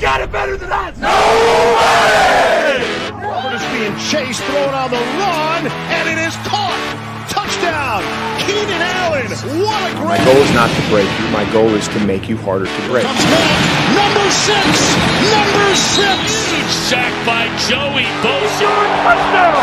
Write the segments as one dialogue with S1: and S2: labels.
S1: got it better than us. Nobody!
S2: Is being chased, thrown on the run, and it is caught. Touchdown, Keenan Allen. What a great...
S3: My goal is not to break you. My goal is to make you harder to break.
S2: Comes back, number 6.
S4: Huge sack by Joey Bosa.
S1: Touchdown!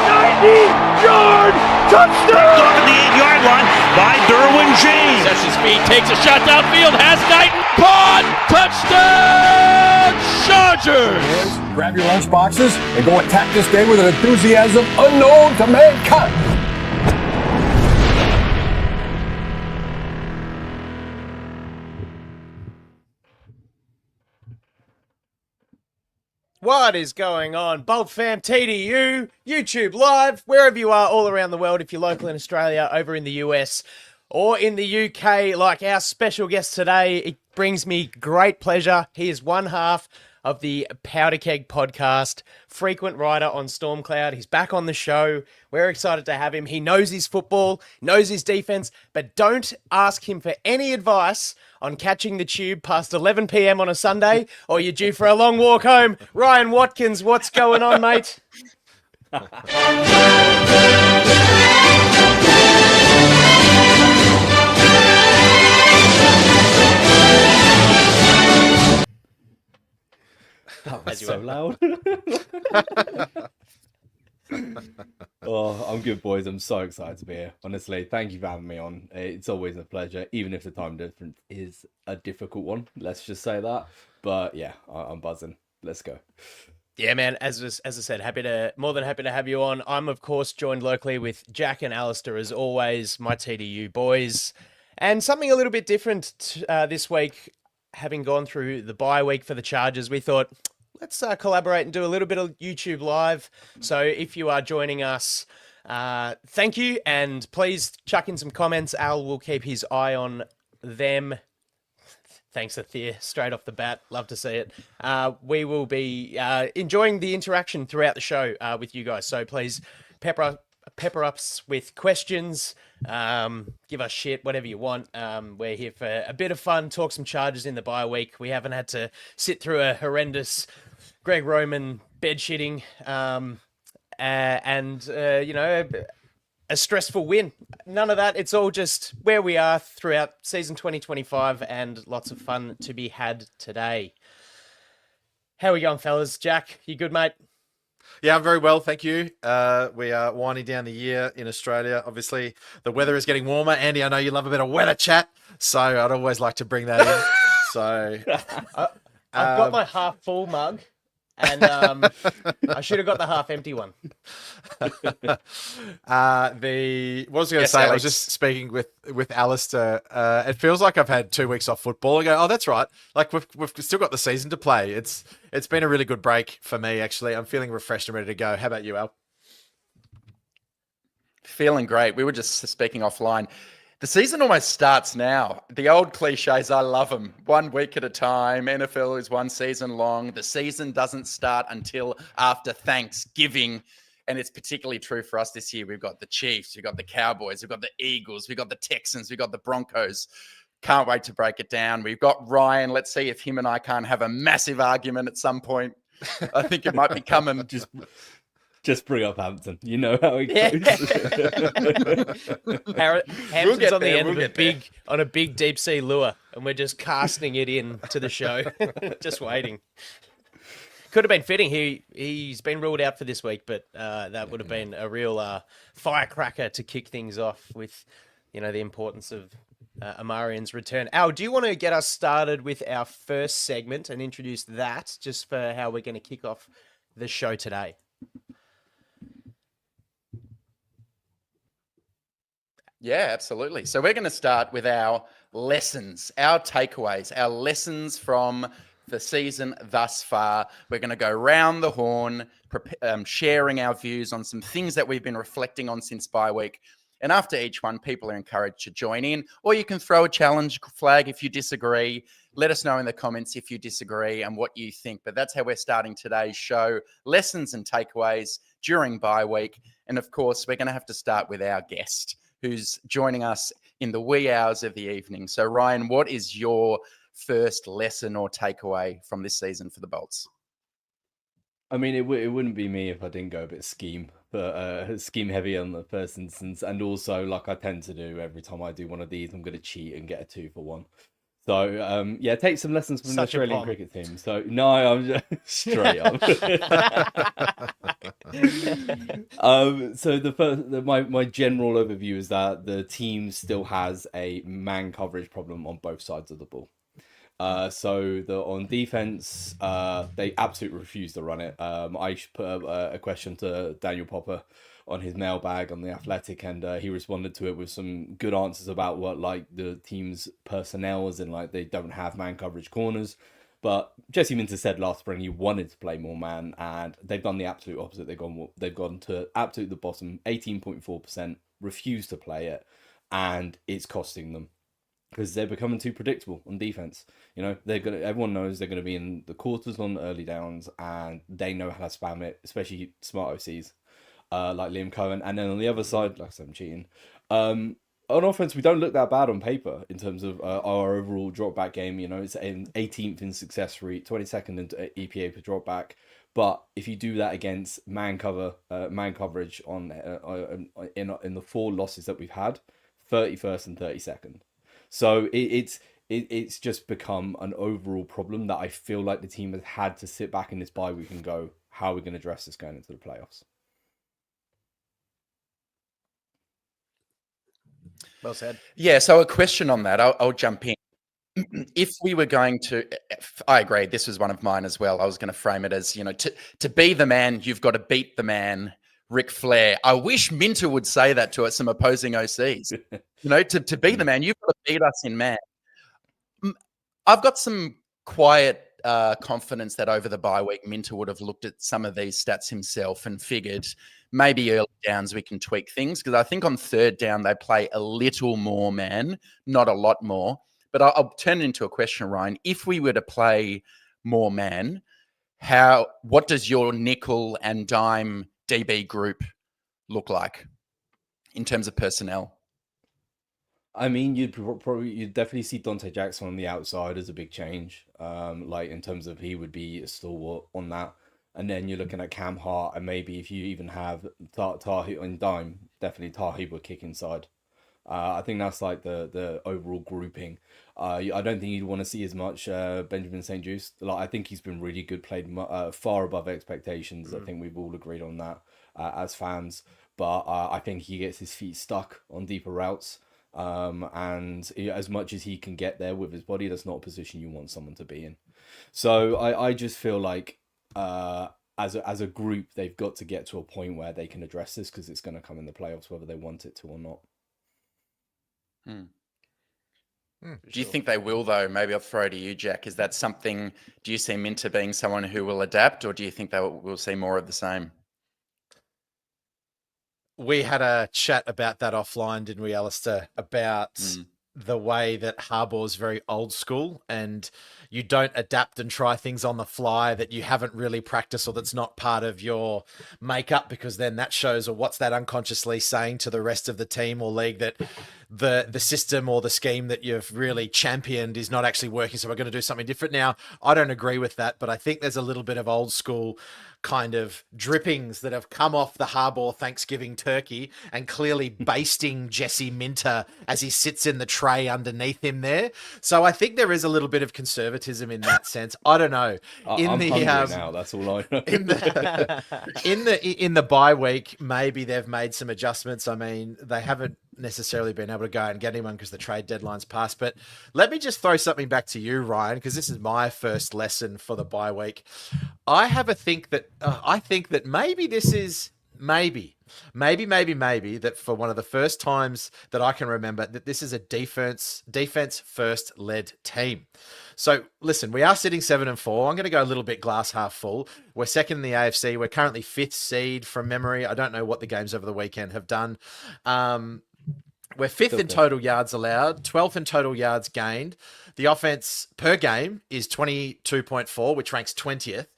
S1: 90-yard touchdown!
S4: Off at the 8-yard line by Derwin James.
S5: Sets his speed, takes a shot downfield, has Knighton. Caught! Touchdown! Chargers!
S6: Boys, grab your lunch boxes and go attack this game with an enthusiasm unknown to mankind.
S7: What is going on? Bolt fam, TDU, YouTube live, wherever you are all around the world, if you're local in Australia, over in the US, or in the UK, like our special guest today, it brings me great pleasure. He is one half of the PowderKeg Podcast, frequent writer on Stormcloud. He's back on the show. We're excited to have him. He knows his football, knows his defense, but don't ask him for any advice on catching the tube past 11 p.m. on a Sunday, or you're due for a long walk home. Ryan Watkins, what's going on, mate?
S8: That was so loud. Oh, I'm good, boys. I'm so excited to be here. Honestly, thank you for having me on. It's always a pleasure, even if the time difference is a difficult one. Let's just say that. But yeah, I'm buzzing. Let's go.
S7: Yeah, man. As I said, more than happy to have you on. I'm of course joined locally with Jack and Alistair as always, my TDU boys, and something a little bit different this week. Having gone through the bye week for the Chargers, we thought, let's collaborate and do a little bit of YouTube live. So if you are joining us, thank you. And please chuck in some comments. Al will keep his eye on them. Thanks, Athea, straight off the bat. Love to see it. We will be enjoying the interaction throughout the show with you guys. So please pepper ups with questions, give us shit, whatever you want. We're here for a bit of fun, talk some Chargers in the bye week. We haven't had to sit through a horrendous Greg Roman bed shitting and a stressful win. None of that. It's all just where we are throughout season 2025 and lots of fun to be had today. How are we going, fellas? Jack, you good, mate?
S9: Yeah, I'm very well, thank you. We are winding down the year in Australia. Obviously, the weather is getting warmer. Andy, I know you love a bit of weather chat, so I'd always like to bring that in. So
S7: I've got my half full mug, and I should have got the half empty one.
S9: What was I going to say? Alex. I was just speaking with Alistair. It feels like I've had 2 weeks off football. I go, oh, that's right. Like we've still got the season to play. It's been a really good break for me, actually. I'm feeling refreshed and ready to go. How about you, Al?
S5: Feeling great. We were just speaking offline. The season almost starts now. The old cliches, I love them. 1 week at a time. NFL is one season long. The season doesn't start until after Thanksgiving. And it's particularly true for us this year. We've got the Chiefs, we've got the Cowboys, we've got the Eagles, we've got the Texans, we've got the Broncos. Can't wait to break it down. We've got Ryan. Let's see if him and I can't have a massive argument at some point. I think it might be coming.
S8: Just bring up Hampton. You know how it goes.
S7: Hampton's on the end of a big deep sea lure, and we're just casting it in to the show. Just waiting. Could have been fitting. He's been ruled out for this week, but that would have been a real firecracker to kick things off with, the importance of Amarian's return. Al, do you want to get us started with our first segment and introduce that just for how we're going to kick off the show today?
S5: Yeah, absolutely. So we're going to start with our lessons, our takeaways, our lessons from the season thus far. We're going to go round the horn, sharing our views on some things that we've been reflecting on since bye week. And after each one, people are encouraged to join in, or you can throw a challenge flag if you disagree. Let us know in the comments if you disagree and what you think. But that's how we're starting today's show, lessons and takeaways during bye week. And of course, we're going to have to start with our guest, who's joining us in the wee hours of the evening. So Ryan, what is your first lesson or takeaway from this season for the Bolts?
S8: I mean, it wouldn't be me if I didn't go a bit scheme, but scheme heavy on the first instance, and also like I tend to do every time I do one of these, I'm going to cheat and get a 2-for-1. So yeah, take some lessons from the Australian cricket team. So no, I'm just straight up. So my general overview is that the team still has a man coverage problem on both sides of the ball. So on defense, they absolutely refuse to run it. I put a question to Daniel Popper on his mailbag on The Athletic, and he responded to it with some good answers about what like the team's personnel is, and like they don't have man coverage corners. But Jesse Minter said last spring he wanted to play more man, and they've done the absolute opposite. They've gone to absolute the bottom, 18.4%, refused to play it, and it's costing them. Because they're becoming too predictable on defense. You know, everyone knows they're gonna be in the quarters on the early downs, and they know how to spam it, especially smart OCs like Liam Cohen. And then on the other side, like I said, I'm cheating. On offense, we don't look that bad on paper in terms of our overall drop back game. You know, it's 18th in success rate, 22nd in EPA per drop back. But if you do that against man coverage on in the 4 losses that we've had, 31st and 32nd. So it's just become an overall problem that I feel like the team has had to sit back in this bye week and go, how are we going to address this going into the playoffs?
S7: Well said.
S5: Yeah, so a question on that. I'll jump in. If we were going to, I agree, this was one of mine as well. I was going to frame it as, you know, to be the man, you've got to beat the man. Ric Flair. I wish Minter would say that to some opposing OCs. You know, to be the man, you've got to beat us in man. I've got some quiet confidence that over the bye week, Minter would have looked at some of these stats himself and figured maybe early downs we can tweak things. Because I think on third down, they play a little more man, not a lot more. But I'll turn it into a question, Ryan. If we were to play more man, what does your nickel and dime DB group look like in terms of personnel?
S8: I mean, you'd definitely see Dante Jackson on the outside as a big change. Like in terms of he would be a stalwart on that. And then you're looking at Cam Hart, and maybe if you even have Tahi on dime, definitely Tahi would kick inside. I think that's like the overall grouping. I don't think you'd want to see as much Benjamin St. Juste. Like I think he's been really good, played far above expectations. I think we've all agreed on that as fans. But I think he gets his feet stuck on deeper routes. And as much as he can get there with his body, that's not a position you want someone to be in. So I just feel like as a group, they've got to get to a point where they can address this, because it's going to come in the playoffs, whether they want it to or not.
S5: Do you think they will, though? Maybe I'll throw to you, Jack. Is that something, do you see Minter being someone who will adapt, or do you think we'll see more of the same?
S9: We had a chat about that offline, didn't we, Alistair? About the way that Harbour's very old school, and you don't adapt and try things on the fly that you haven't really practiced or that's not part of your makeup, because then that shows, or what's that unconsciously saying to the rest of the team or league, that the system or the scheme that you've really championed is not actually working, so we're going to do something different. Now, I don't agree with that, but I think there's a little bit of old school kind of drippings that have come off the Harbour Thanksgiving turkey, and clearly basting Jesse Minter as he sits in the tray underneath him there. So I think there is a little bit of conservatism in that sense. I don't know.
S8: I'm hungry now. That's all I know.
S9: in the bye week, maybe they've made some adjustments. I mean, they haven't necessarily been able to go out and get anyone because the trade deadline's passed. But let me just throw something back to you, Ryan, because this is my first lesson for the bye week. I think that maybe this is maybe that for one of the first times that I can remember, that this is a defense first led team. So listen, we are sitting 7-4. I'm going to go a little bit glass half full. We're second in the AFC. We're currently 5th seed from memory. I don't know what the games over the weekend have done. We're 5th in total yards allowed, 12th in total yards gained. The offense per game is 22.4, which ranks 20th.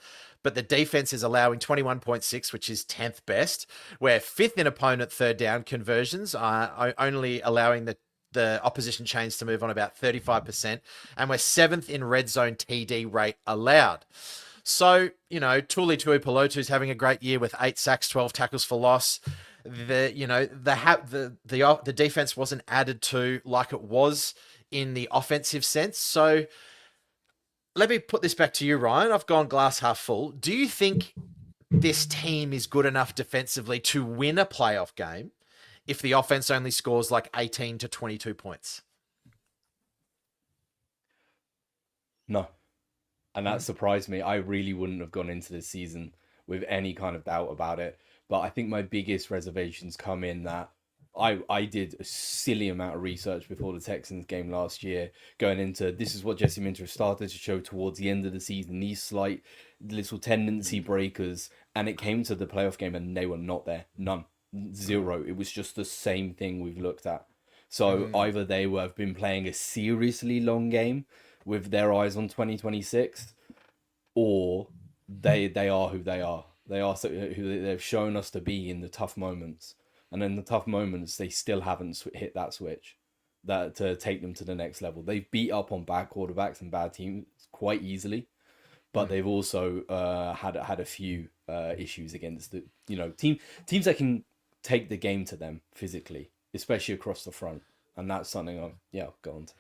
S9: But the defense is allowing 21.6, which is 10th best. We're 5th in opponent third down conversions, only allowing the the opposition chains to move on about 35%, and we're 7th in red zone TD rate allowed. So, Tuli Tuipulotu's having a great year with 8 sacks, 12 tackles for loss. The defense wasn't added to like it was in the offensive sense. So let me put this back to you, Ryan. I've gone glass half full. Do you think this team is good enough defensively to win a playoff game if the offense only scores like 18 to 22 points?
S8: No. And that surprised me. I really wouldn't have gone into this season with any kind of doubt about it. But I think my biggest reservations come in that I did a silly amount of research before the Texans game last year, going into this is what Jesse Minter started to show towards the end of the season, these slight little tendency breakers. And it came to the playoff game and they were not there. None. Zero. It was just the same thing we've looked at. So either they have been playing a seriously long game with their eyes on 2026, or they are who they are. They are who they've shown us to be in the tough moments. And in the tough moments, they still haven't hit that switch that to take them to the next level. They've beat up on bad quarterbacks and bad teams quite easily, but they've also had a few issues against the teams that can take the game to them physically, especially across the front. And that's something I'll go on to.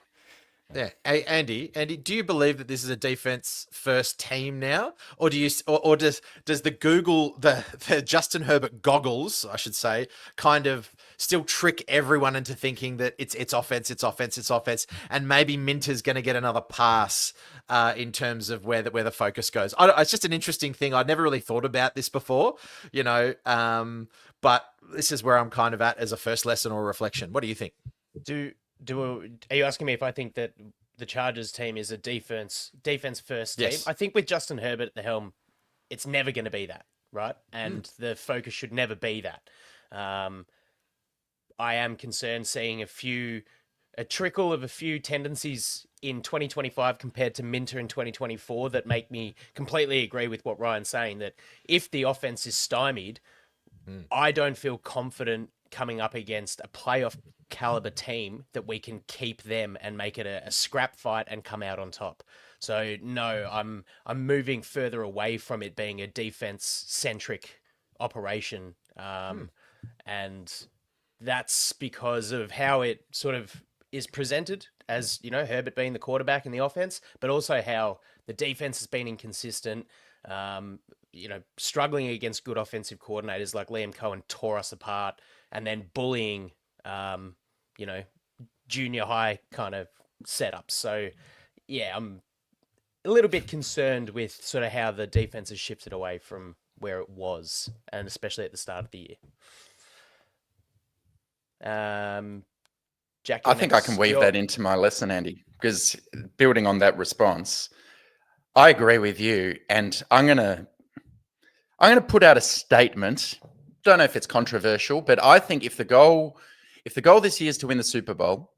S9: Yeah, hey, Andy, do you believe that this is a defense first team now, or do you, or does the Google the Justin Herbert goggles, I should say, kind of still trick everyone into thinking that it's offense, and maybe Minter's going to get another pass in terms of where the focus goes? It's just an interesting thing. I'd never really thought about this before, but this is where I'm kind of at as a first lesson or reflection. What do you think?
S7: Are you asking me if I think that the Chargers team is a defense first team?
S9: Yes.
S7: I think with Justin Herbert at the helm, it's never going to be that, right? And the focus should never be that. I am concerned seeing a trickle of a few tendencies in 2025 compared to Minter in 2024 that make me completely agree with what Ryan's saying, that if the offense is stymied, I don't feel confident coming up against a playoff caliber team that we can keep them and make it a scrap fight and come out on top. So no, I'm moving further away from it being a defense centric operation. And that's because of how it sort of is presented as, Herbert being the quarterback in the offense, but also how the defense has been inconsistent, struggling against good offensive coordinators like Liam Cohen tore us apart, and then bullying, junior high kind of setups. So, yeah, I'm a little bit concerned with sort of how the defense has shifted away from where it was, and especially at the start of the year. Jack,
S5: I think I can weave that into my lesson, Andy, because building on that response, I agree with you, and I'm gonna put out a statement. Don't know if it's controversial, but I think if the goal this year is to win the Super Bowl,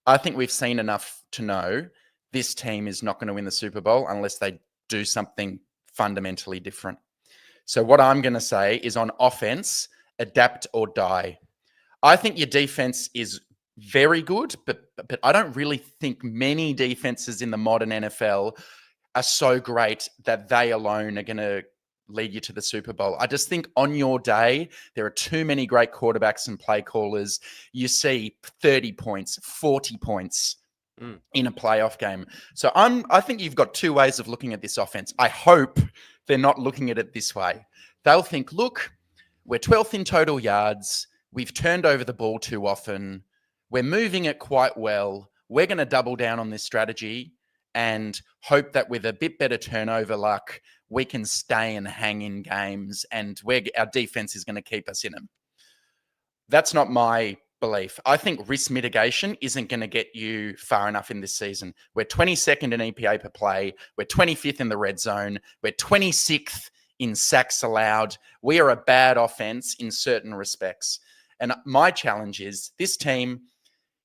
S5: I think we've seen enough to know this team is not going to win the Super Bowl unless they do something fundamentally different. So what I'm going to say is, on offense, adapt or die. I think your defense is very good, but I don't really think many defenses in the modern NFL are so great that they alone are going to lead you to the Super Bowl. I just think on your day, there are too many great quarterbacks and play callers. You see 30 points, 40 points in a playoff game. So I think you've got two ways of looking at this offense. I hope they're not looking at it this way. They'll think, look, we're 12th in total yards. We've turned over the ball too often. We're moving it quite well. We're going to double down on this strategy and hope that with a bit better turnover luck, we can stay and hang in games, and our defense is going to keep us in them. That's not my belief. I think risk mitigation isn't going to get you far enough in this season. We're 22nd in EPA per play. We're 25th in the red zone. We're 26th in sacks allowed. We are a bad offense in certain respects. And my challenge is, this team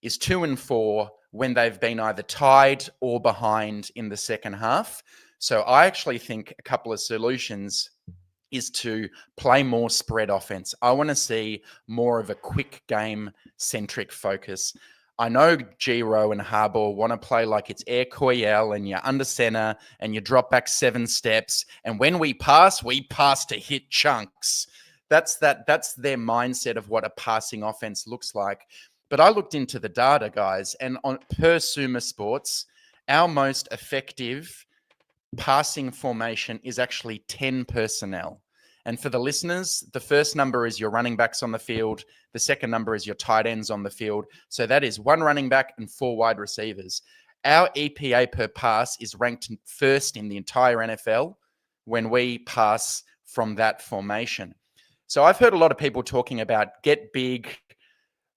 S5: is 2-4 when they've been either tied or behind in the second half. So I actually think a couple of solutions is to play more spread offense. I want to see more of a quick game centric focus. I know Giro and Harbour want to play like it's Air Coryell and you're under center and you drop back 7 steps. And when we pass to hit chunks. That's their mindset of what a passing offense looks like. But I looked into the data, guys, and on per Sumo Sports, our most effective passing formation is actually 10 personnel. And for the listeners, the first number is your running backs on the field. The second number is your tight ends on the field. So that is 1 running back and 4 wide receivers. Our EPA per pass is ranked first in the entire NFL when we pass from that formation. So I've heard a lot of people talking about get big,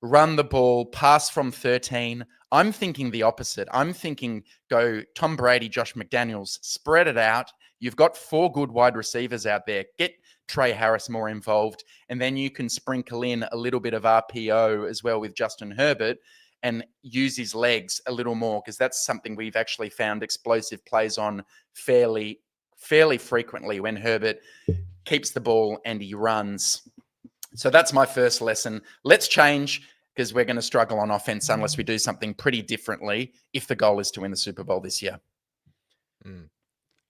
S5: run the ball, pass from 13. I'm thinking the opposite. I'm thinking go Tom Brady, Josh McDaniels, spread it out. You've got 4 good wide receivers out there. Get Trey Harris more involved, and then you can sprinkle in a little bit of RPO as well with Justin Herbert and use his legs a little more, because that's something we've actually found explosive plays on fairly frequently when Herbert keeps the ball and he runs. So that's my first lesson. Let's change, because we're going to struggle on offense unless we do something pretty differently if the goal is to win the Super Bowl this year.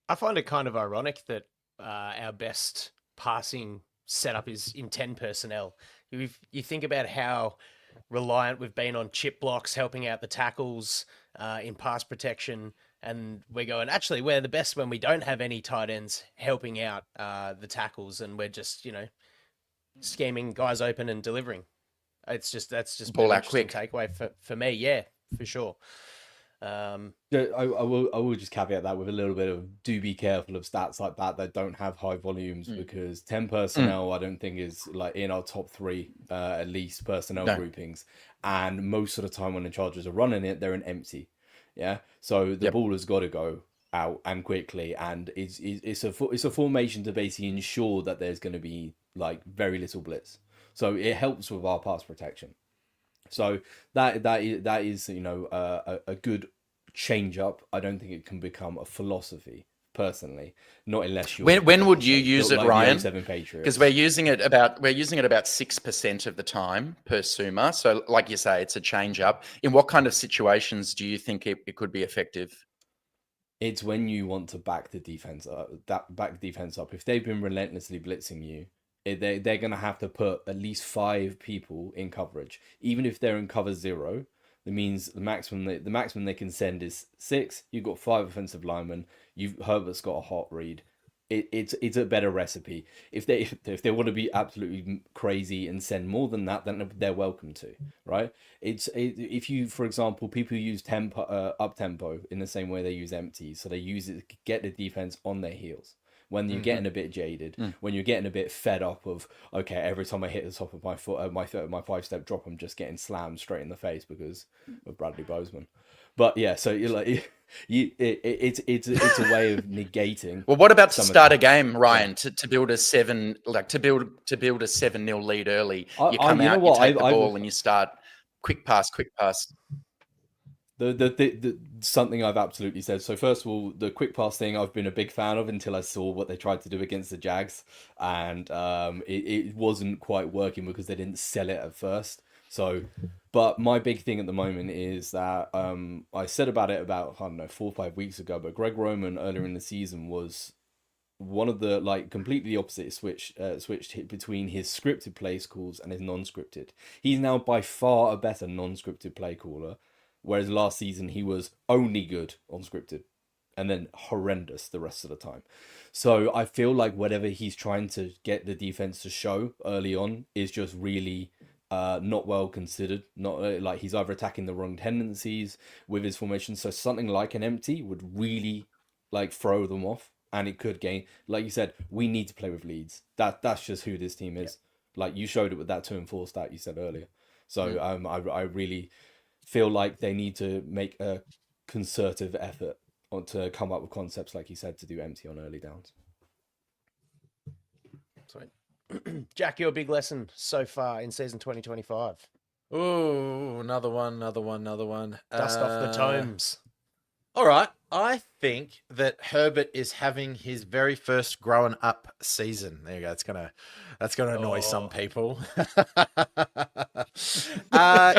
S7: I find it kind of ironic that our best passing setup is in 10 personnel. You think about how reliant we've been on chip blocks helping out the tackles in pass protection, and we're going, actually, we're the best when we don't have any tight ends helping out the tackles, and we're just, scheming guys open and delivering. That's just
S5: ball
S7: an
S5: out quick
S7: takeaway for me. Yeah, for sure.
S8: I will just caveat that with a little bit of do be careful of stats like that don't have high volumes, because 10 personnel I don't think is like in our top 3 at least personnel groupings, and most of the time when the Chargers are running it, they're an empty. So the ball has got to go out and quickly, and it's a formation to basically ensure that there's going to be like very little blitz, so it helps with our pass protection. So that is a good change up. I don't think it can become a philosophy personally, not unless you.
S5: When would you use it,
S8: like
S5: Ryan?
S8: Because
S5: we're using it about 6% of the time per Sumo. So, like you say, it's a change up. In what kind of situations do you think it could be effective?
S8: It's when you want to back the defense up. If they've been relentlessly blitzing you, they're going to have to put at least 5 people in coverage. Even if they're in cover 0, that means the maximum they can send is 6. You've got 5 offensive linemen. Herbert's got a hot read. It's a better recipe. If they want to be absolutely crazy and send more than that, then they're welcome to, right? If you, for example, people use up tempo in the same way they use empty, so they use it to get the defense on their heels. When you're getting a bit jaded, when you're getting a bit fed up of, okay, every time I hit the top of my foot, my 5-step drop, I'm just getting slammed straight in the face because of Bradley Bozeman. But yeah, so you're like, it's a way of negating.
S5: Well, what about to start a game, Ryan? To build a 7-0 lead early, you come out, you take the ball, and you start quick pass.
S8: The something I've absolutely said. So first of all, the quick pass thing I've been a big fan of until I saw what they tried to do against the Jags, and it wasn't quite working because they didn't sell it at first. So, but my big thing at the moment is that I said about it about 4 or 5 weeks ago, but Greg Roman earlier in the season was one of the completely opposite switched between his scripted play calls and his non-scripted. He's now by far a better non-scripted play caller. Whereas last season, he was only good on scripted and then horrendous the rest of the time. So I feel like whatever he's trying to get the defense to show early on is just really not well considered. Not like he's either attacking the wrong tendencies with his formation. So something like an empty would really throw them off, and it could gain. Like you said, we need to play with leads. That's just who this team is. Yeah. Like you showed it with that 2-4 stat you said earlier. So I really feel like they need to make a concerted effort to come up with concepts, like you said, to do empty on early downs.
S7: Sweet. Jack, your big lesson so far in season 2025?
S9: Ooh, another one.
S7: Dust off the tomes.
S9: All right. I think that Herbert is having his very first growing up season. There you go. That's gonna annoy some people.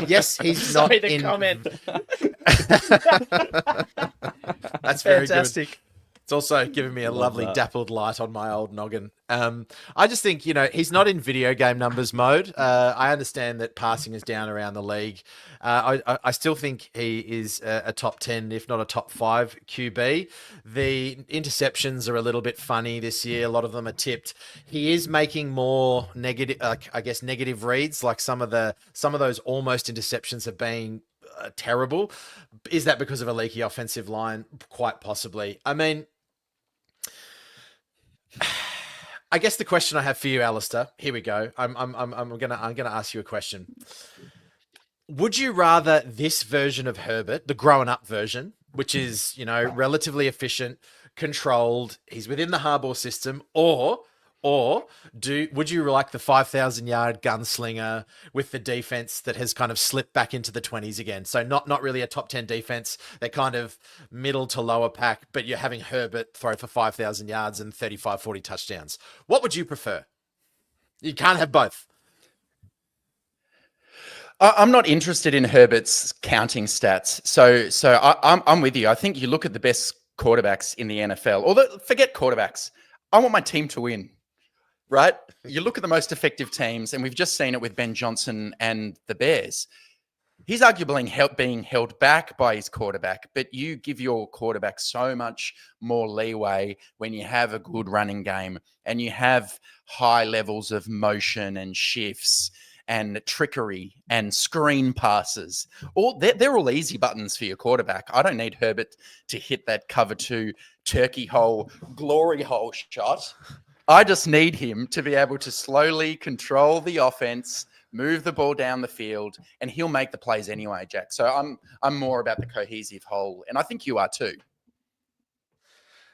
S9: Yes, he's not
S7: Sorry, the
S9: in.
S7: comment.
S9: That's very
S7: Fantastic.
S9: good. It's also giving me a lovely
S8: that.
S9: dappled light on my old noggin. I just think, he's not in video game numbers mode. I understand that passing is down around the league. I still think he is a top 10, if not a top 5 QB. The interceptions are a little bit funny this year. A lot of them are tipped. He is making more negative, negative reads. Like some of those almost interceptions have been terrible. Is that because of a leaky offensive line? Quite possibly. I mean, I guess the question I have for you, Alistair, here we go. I'm gonna ask you a question. Would you rather this version of Herbert, the grown up version, which is, relatively efficient, controlled, he's within the Harbaugh system, or would you like the 5,000-yard gunslinger with the defense that has kind of slipped back into the 20s again? So not really a top 10 defense, they're kind of middle to lower pack, but you're having Herbert throw for 5,000 yards and 35, 40 touchdowns. What would you prefer? You can't have both.
S5: I'm not interested in Herbert's counting stats. So I'm with you. I think you look at the best quarterbacks in the NFL, or forget quarterbacks. I want my team to win. Right? You look at the most effective teams, and we've just seen it with Ben Johnson and the Bears. He's arguably being held back by his quarterback, but you give your quarterback so much more leeway when you have a good running game and you have high levels of motion and shifts and trickery and screen passes. They're all easy buttons for your quarterback. I don't need Herbert to hit that cover 2 turkey hole, glory hole shot. I just need him to be able to slowly control the offense, move the ball down the field, and he'll make the plays anyway, Jack. So I'm more about the cohesive whole, and I think you are too.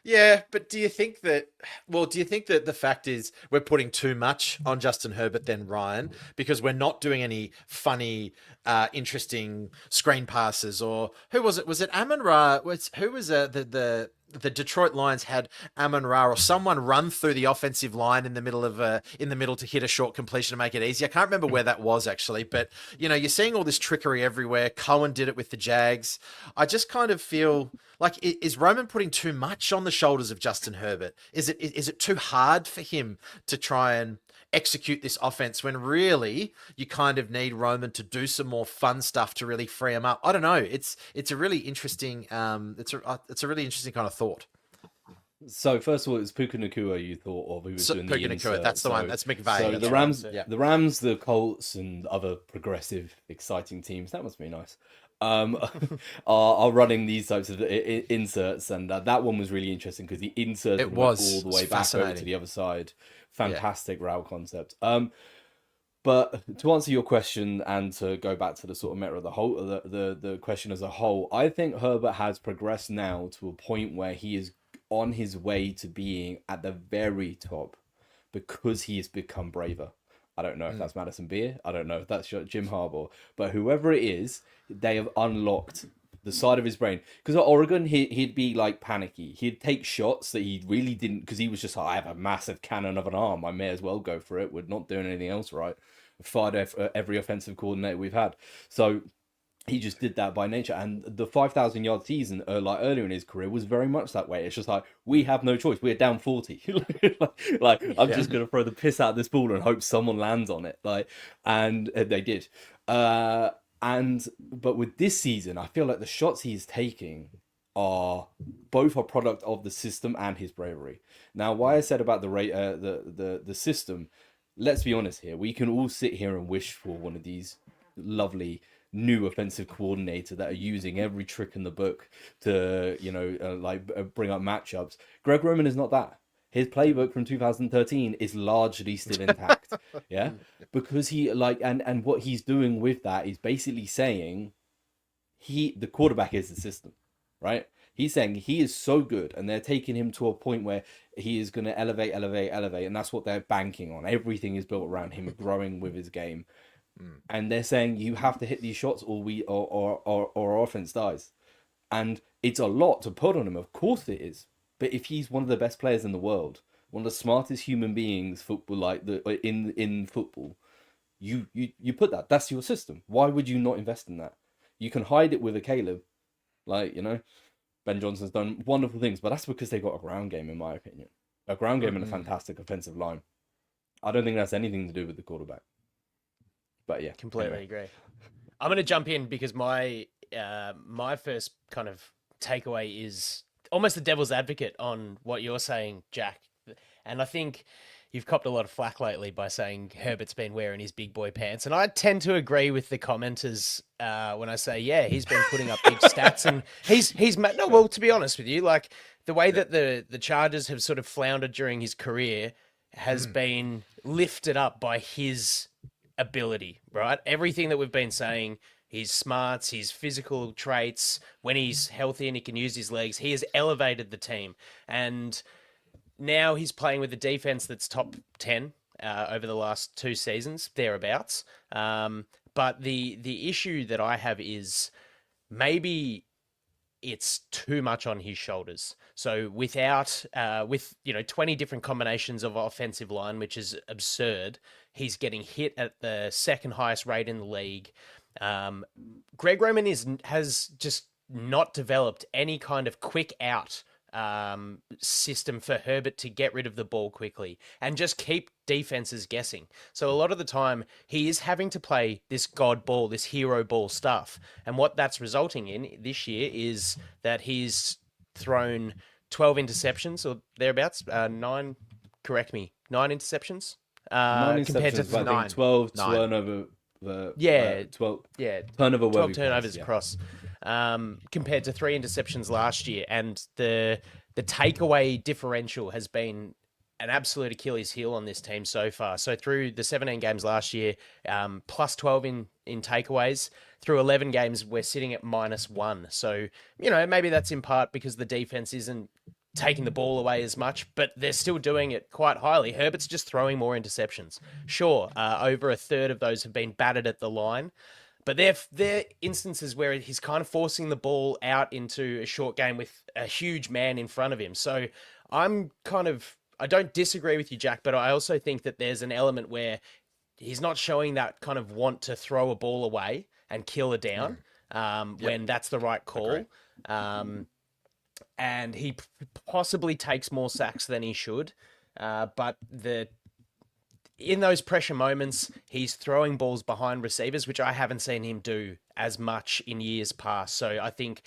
S9: Yeah, but do you think that the fact is we're putting too much on Justin Herbert than Ryan because we're not doing any funny, interesting screen passes? Or who was it? Was it Amon-Ra? Who was the Detroit Lions had Amon-Ra or someone run through the offensive line in the middle to hit a short completion to make it easy. I can't remember where that was actually, but you're seeing all this trickery everywhere. Cohen did it with the Jags. I just kind of feel like, is Roman putting too much on the shoulders of Justin Herbert? Is it too hard for him to try and execute this offense when really you kind of need Roman to do some more fun stuff to really free him up? I don't know. It's a really interesting it's a really interesting kind of thought.
S8: So first of all, it was Puka Nacua you thought of. Who was doing
S9: Puka
S8: the
S9: Nacua,
S8: insert.
S9: that's the one. That's McVay.
S8: So
S9: That's
S8: the
S9: right.
S8: Rams, the Colts, and other progressive, exciting teams. That must be nice. Are running these types of inserts, and that one was really interesting because the insert
S9: It
S8: went
S9: was
S8: all the way back over to the other side. Fantastic route concept. But to answer your question and to go back to the sort of matter of the whole, the question as a whole, I think Herbert has progressed now to a point where he is on his way to being at the very top because he has become braver. I don't know if that's Madison Beer. I don't know if that's Jim Harbaugh. But whoever it is, they have unlocked the side of his brain. Because at Oregon, he'd be like panicky. He'd take shots that he really didn't, because he was just like, I have a massive cannon of an arm. I may as well go for it. We're not doing anything else right. Fired every offensive coordinator we've had. So he just did that by nature. And the 5,000-yard season, like earlier in his career, was very much that way. It's just like, we have no choice. We're down 40. I'm just going to throw the piss out of this ball and hope someone lands on it. And they did. But with this season, I feel like the shots he's taking are both a product of the system and his bravery. Now, why I said about the system, let's be honest here. We can all sit here and wish for one of these lovely new offensive coordinator that are using every trick in the book to, bring up matchups. Greg Roman is not that. His playbook from 2013 is largely still intact. Yeah. Because he and what he's doing with that is basically saying the quarterback is the system, right? He's saying he is so good and they're taking him to a point where he is going to elevate. And that's what they're banking on. Everything is built around him growing with his game. And they're saying you have to hit these shots or our offense dies. And it's a lot to put on him. Of course it is. But if he's one of the best players in the world, one of the smartest human beings in football, you put that. That's your system. Why would you not invest in that? You can hide it with a Caleb. Like, Ben Johnson's done wonderful things, but that's because they got a ground game, in my opinion. A ground game and a fantastic offensive line. I don't think that's anything to do with the quarterback. But yeah.
S7: Completely agree. I'm going to jump in because my first kind of takeaway is almost the devil's advocate on what you're saying, Jack. And I think you've copped a lot of flack lately by saying Herbert's been wearing his big boy pants. And I tend to agree with the commenters when I say, yeah, he's been putting up big stats. And well, to be honest with you, like the way that the Chargers have sort of floundered during his career has been lifted up by his ability, right? Everything that we've been saying, his smarts, his physical traits, when he's healthy and he can use his legs, he has elevated the team. And now he's playing with a defense that's top 10 over the last 2 seasons, thereabouts. But the issue that I have is maybe it's too much on his shoulders. So with 20 different combinations of offensive line, which is absurd, he's getting hit at the second highest rate in the league. Greg Roman has just not developed any kind of quick out system for Herbert to get rid of the ball quickly and just keep defenses guessing. So a lot of the time he is having to play this god ball, this hero ball stuff. And what that's resulting in this year is that he's thrown 12 interceptions or thereabouts, 9 interceptions.
S8: 9
S7: compared to
S8: interceptions, but I
S7: 9.
S8: think 12 turnover. 12
S7: turnovers across, compared to 3 interceptions last year, and the takeaway differential has been an absolute Achilles heel on this team so far. So through the 17 games last year, plus 12 in takeaways. Through 11 games, we're sitting at -1. So maybe that's in part because the defense isn't taking the ball away as much, but they're still doing it quite highly. Herbert's just throwing more interceptions. Sure, over a third of those have been batted at the line, but they're instances where he's kind of forcing the ball out into a short game with a huge man in front of him. So I don't disagree with you, Jack, but I also think that there's an element where he's not showing that kind of want to throw a ball away and kill it down when that's the right call. And he possibly takes more sacks than he should. But in those pressure moments, he's throwing balls behind receivers, which I haven't seen him do as much in years past. So I think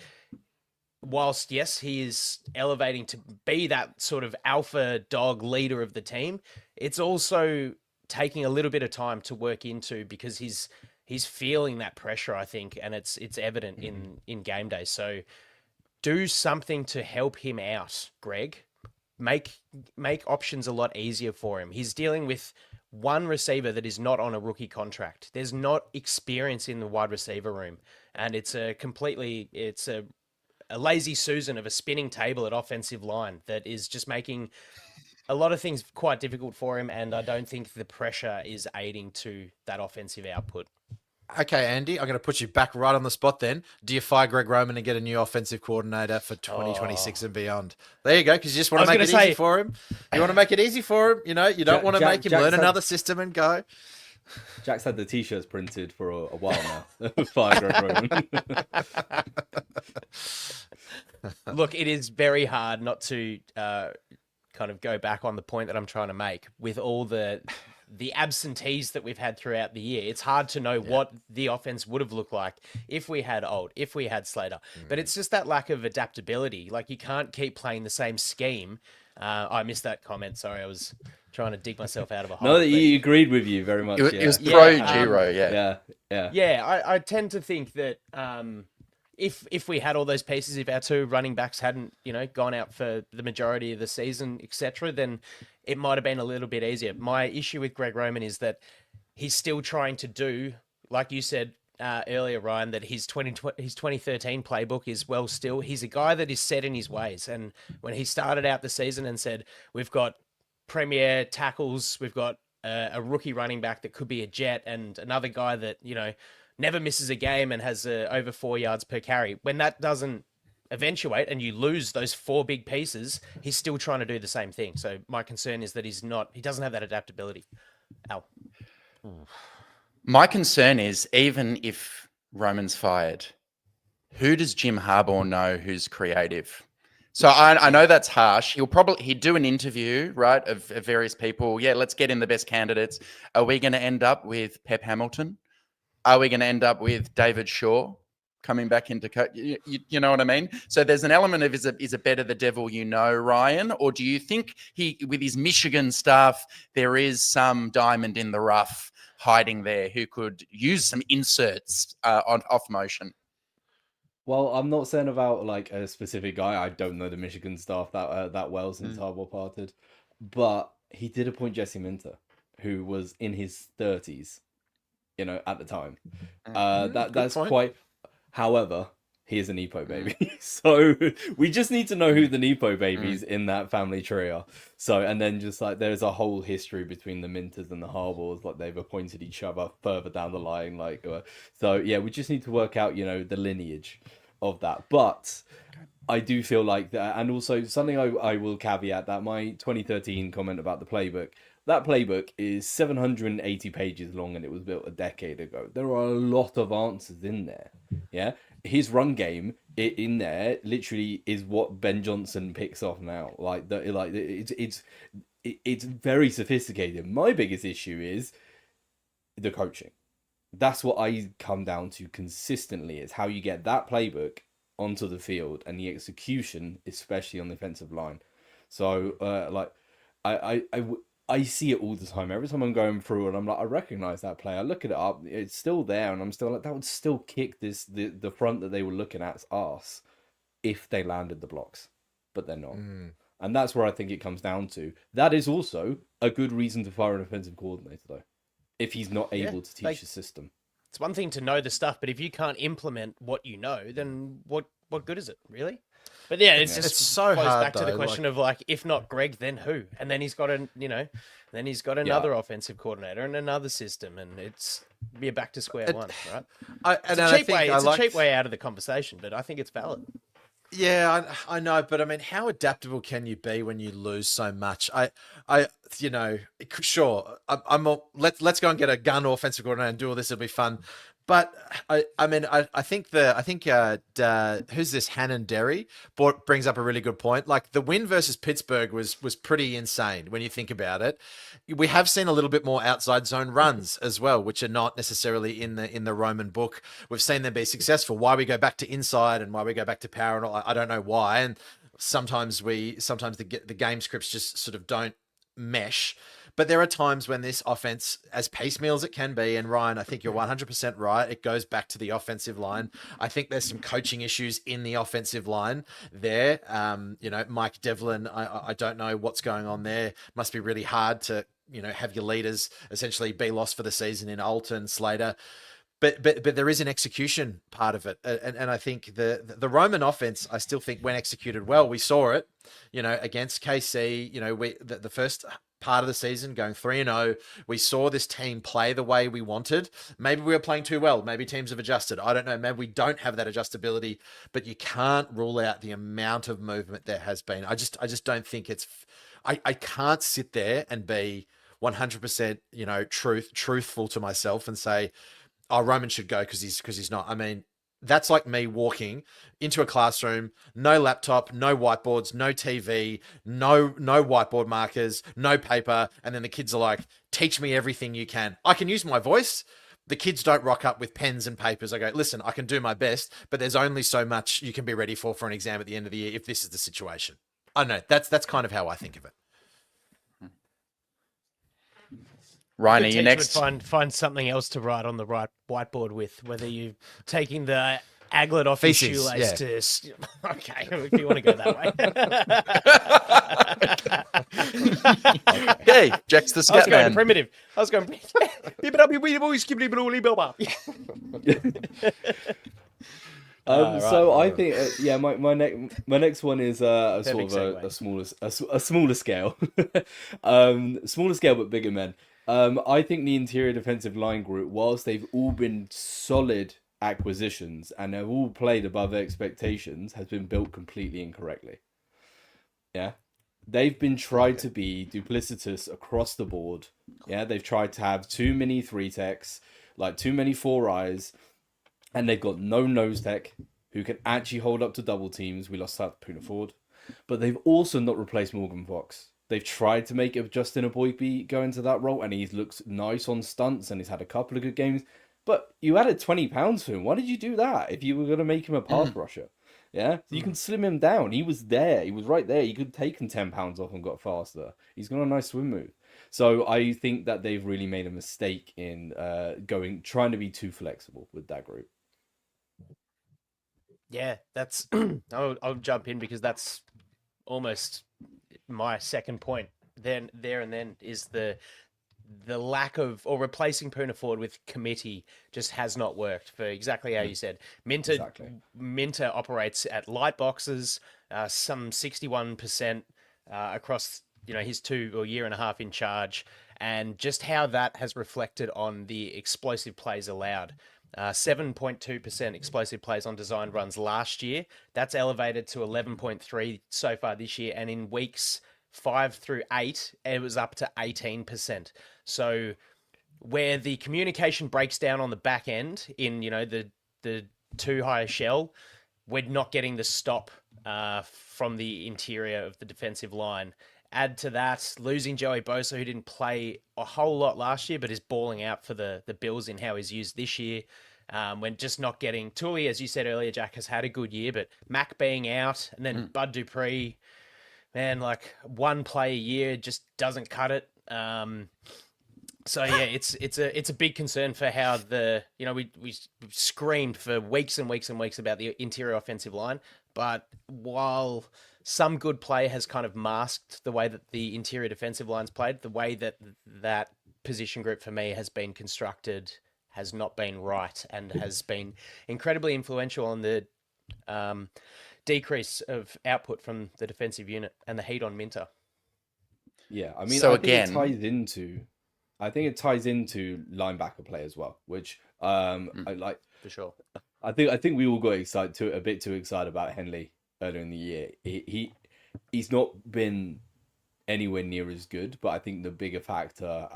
S7: whilst, yes, he is elevating to be that sort of alpha dog leader of the team, it's also taking a little bit of time to work into because he's feeling that pressure, I think, and it's evident in game day. So do something to help him out, Greg. Make options a lot easier for him. He's dealing with one receiver that is not on a rookie contract. There's not experience in the wide receiver room. And it's a lazy Susan of a spinning table at offensive line that is just making a lot of things quite difficult for him. And I don't think the pressure is aiding to that offensive output.
S9: Okay, Andy, I'm going to put you back right on the spot then. Do you fire Greg Roman and get a new offensive coordinator for 2026 and beyond? There you go, because you just want to make it easy for him. You want to make it easy for him. You don't want to make him learn another system and go.
S8: Jack's had the T-shirts printed for a while now. Fire Greg Roman.
S7: Look, it is very hard not to kind of go back on the point that I'm trying to make with all the absentees that we've had throughout the year. It's hard to know what the offense would have looked like if we had Old, if we had Slater. But it's just that lack of adaptability. Like, you can't keep playing the same scheme. I missed that comment. Sorry, I was trying to dig myself out of a hole.
S8: No, he agreed with you very much.
S5: It was pro-Giro,
S7: Yeah, I tend to think that if we had all those pieces, if our 2 running backs hadn't, gone out for the majority of the season, etc., then it might have been a little bit easier. My issue with Greg Roman is that he's still trying to do, like you said earlier, Ryan, that his 2013 playbook is he's a guy that is set in his ways. And when he started out the season and said, we've got premier tackles, we've got a rookie running back that could be a jet, and another guy that, never misses a game and has over 4 yards per carry. When that doesn't eventuate and you lose those 4 big pieces, he's still trying to do the same thing. So my concern is that he doesn't have that adaptability. Al.
S5: My concern is, even if Roman's fired, who does Jim Harbaugh know who's creative? So I know that's harsh. He'd do an interview, right, of various people. Yeah, let's get in the best candidates. Are we going to end up with Pep Hamilton? Are we going to end up with David Shaw coming back into you know what I mean? So there's an element of is it better the devil you know, Ryan? Or do you think with his Michigan stuff, there is some diamond in the rough hiding there who could use some inserts off motion?
S8: Well, I'm not saying about like a specific guy. I don't know the Michigan staff that well since Harbaugh parted, but he did appoint Jesse Minter, who was in his 30s, at the time. That's
S9: point.
S8: quite. However, he is a Nepo baby, so we just need to know who the Nepo babies in that family tree are. So, and then just like there's a whole history between the Minters and the Harbaughs, like they've appointed each other further down the line. So yeah, we just need to work out, the lineage of that. But I do feel like that, and also something I will caveat that my 2013 comment about the playbook. That playbook is 780 pages long and it was built a decade ago. There are a lot of answers in there. Yeah. His run game in there literally is what Ben Johnson picks off now. It's very sophisticated. My biggest issue is the coaching. That's what I come down to consistently, is how you get that playbook onto the field and the execution, especially on the offensive line. So I see it all the time. Every time I'm going through and I'm like, I recognize that play. I look it up. It's still there. And I'm still like, that would still kick the front that they were looking at's ass if they landed the blocks. But they're not. And that's where I think it comes down to. That is also a good reason to fire an offensive coordinator, though, if he's not able to teach the system.
S7: It's one thing to know the stuff, but if you can't implement what you know, then what good is it, really? But yeah, it's
S9: so
S7: goes
S9: hard
S7: back to the question of like, if not Greg, then who? And then he's got another offensive coordinator and another system, and it's be back to square one, right? It's a cheap way out of the conversation, but I think it's valid.
S9: Yeah, I know, but I mean, how adaptable can you be when you lose so much? Sure, let's go and get a gun offensive coordinator and do all this. It'll be fun. But I think who's this Hannon Derry brings up a really good point. Like the win versus Pittsburgh was pretty insane when you think about it. We have seen a little bit more outside zone runs as well, which are not necessarily in the Roman book. We've seen them be successful. Why we go back to inside and why we go back to power, and all, I don't know why. And sometimes the game scripts just sort of don't mesh. But there are times when this offense, as piecemeal as it can be, and Ryan, I think you're 100% right, it goes back to the offensive line. I think there's some coaching issues in the offensive line there. Mike Devlin, I don't know what's going on there. Must be really hard to, have your leaders essentially be lost for the season in Alton, Slater. But there is an execution part of it. And I think the Roman offense, I still think when executed well, we saw it, against KC, the first part of the season going 3-0, we saw this team play the way we wanted. Maybe we were playing too well. Maybe teams have adjusted. I don't know. Maybe we don't have that adjustability, but you can't rule out the amount of movement there has been. I just don't think I can't sit there and be 100%, truthful to myself and say, oh, Roman should go because he's not. I mean, that's like me walking into a classroom, no laptop, no whiteboards, no TV, no whiteboard markers, no paper. And then the kids are like, teach me everything you can. I can use my voice. The kids don't rock up with pens and papers. I go, listen, I can do my best, but there's only so much you can be ready for an exam at the end of the year if this is the situation. I don't know. That's kind of how I think of it.
S5: Ryan, are you next?
S7: Find something else to write on the right whiteboard with, whether you're taking the aglet off his shoelace to... Okay, if you want to go that way.
S5: Okay, Jack's the scat man.
S7: Primitive. I was going...
S8: So I think, my next one is a sort of a smaller scale, smaller scale but bigger men. I think the interior defensive line group, whilst they've all been solid acquisitions, and they've all played above expectations, has been built completely incorrectly. Yeah. They've been tried to be duplicitous across the board. Yeah, they've tried to have too many 3-techs, like too many 4-eyes, and they've got no nose tech who can actually hold up to double teams. We lost that to Puna Ford. But they've also not replaced Morgan Fox. They've tried to make it Justin Aboigby go into that role, and he looks nice on stunts, and he's had a couple of good games. But you added 20 pounds for him. Why did you do that if you were going to make him a pass rusher? Yeah, so you can slim him down. He was there. He was right there. You could have taken 10 pounds off and got faster. He's got a nice swim move. So I think that they've really made a mistake in trying to be too flexible with that group.
S7: Yeah, that's. I'll jump in because that's almost my second point. Then is the lack of, or replacing Puna Ford with committee just has not worked for exactly how you said. Minter operates at light boxes, some 61% across his year and a half in charge, and just how that has reflected on the explosive plays allowed. 7.2% explosive plays on designed runs last year. That's elevated to 11.3 so far this year, and in weeks 5 through 8, it was up to 18%. So where the communication breaks down on the back end in, the too high shell, we're not getting the stop from the interior of the defensive line. Add to that, losing Joey Bosa, who didn't play a whole lot last year, but is balling out for the Bills in how he's used this year. When just not getting Tully, as you said earlier, Jack has had a good year, but Mac being out, and then Bud Dupree, man, like one play a year just doesn't cut it. So yeah, it's a big concern for how we screamed for weeks and weeks and weeks about the interior offensive line, but while some good play has kind of masked the way that the interior defensive line's played, the way that position group for me has been constructed has not been right and has been incredibly influential on the decrease of output from the defensive unit and the heat on Minter.
S8: Yeah, I mean, I think it ties into linebacker play as well, which I like
S7: for sure.
S8: I think we all got a bit too excited about Henley earlier in the year. He's not been anywhere near as good, but I think the bigger factor,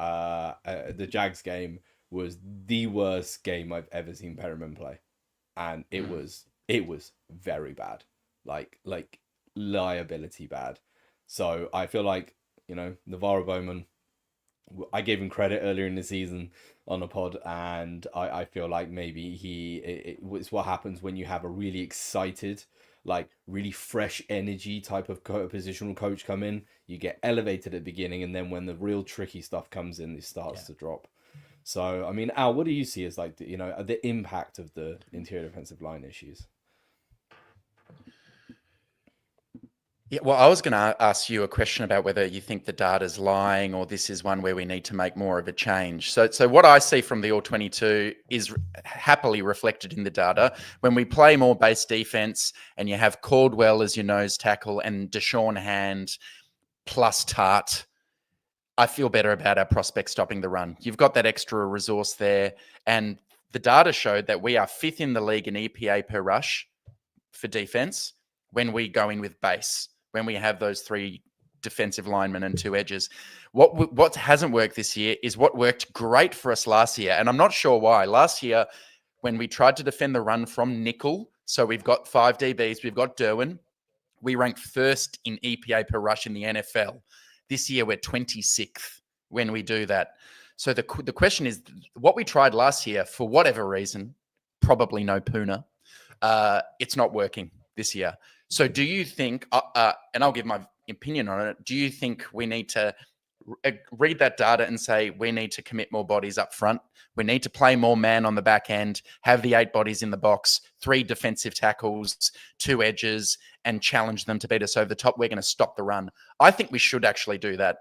S8: the Jags game was the worst game I've ever seen Perriman play, and it was very bad, like liability bad. So I feel like Navarro Bowman, I gave him credit earlier in the season on a pod, and I feel like maybe it's what happens when you have a really excited, like really fresh energy type of positional coach come in. You get elevated at the beginning, and then when the real tricky stuff comes in, it starts to drop. So, I mean, Al, what do you see as like, the impact of the interior defensive line issues?
S5: Yeah, well, I was going to ask you a question about whether you think the data's lying or this is one where we need to make more of a change. So what I see from the All-22 is happily reflected in the data. When we play more base defense and you have Caldwell as your nose tackle and Deshaun Hand plus Tart, I feel better about our prospects stopping the run. You've got that extra resource there. And the data showed that we are 5th in the league in EPA per rush for defense when we go in with base, when we have those 3 defensive linemen and 2 edges. What hasn't worked this year is what worked great for us last year. And I'm not sure why. Last year, when we tried to defend the run from nickel, so we've got 5 DBs, we've got Derwin, we ranked 1st in EPA per rush in the NFL. This year, we're 26th when we do that. So the question is, what we tried last year, for whatever reason, probably no Puna, it's not working this year. So do you think, and I'll give my opinion on it, do you think we need to read that data and say we need to commit more bodies up front? We need to play more man on the back end, have the 8 bodies in the box, 3 defensive tackles, 2 edges, and challenge them to beat us over the top. We're going to stop the run. I think we should actually do that.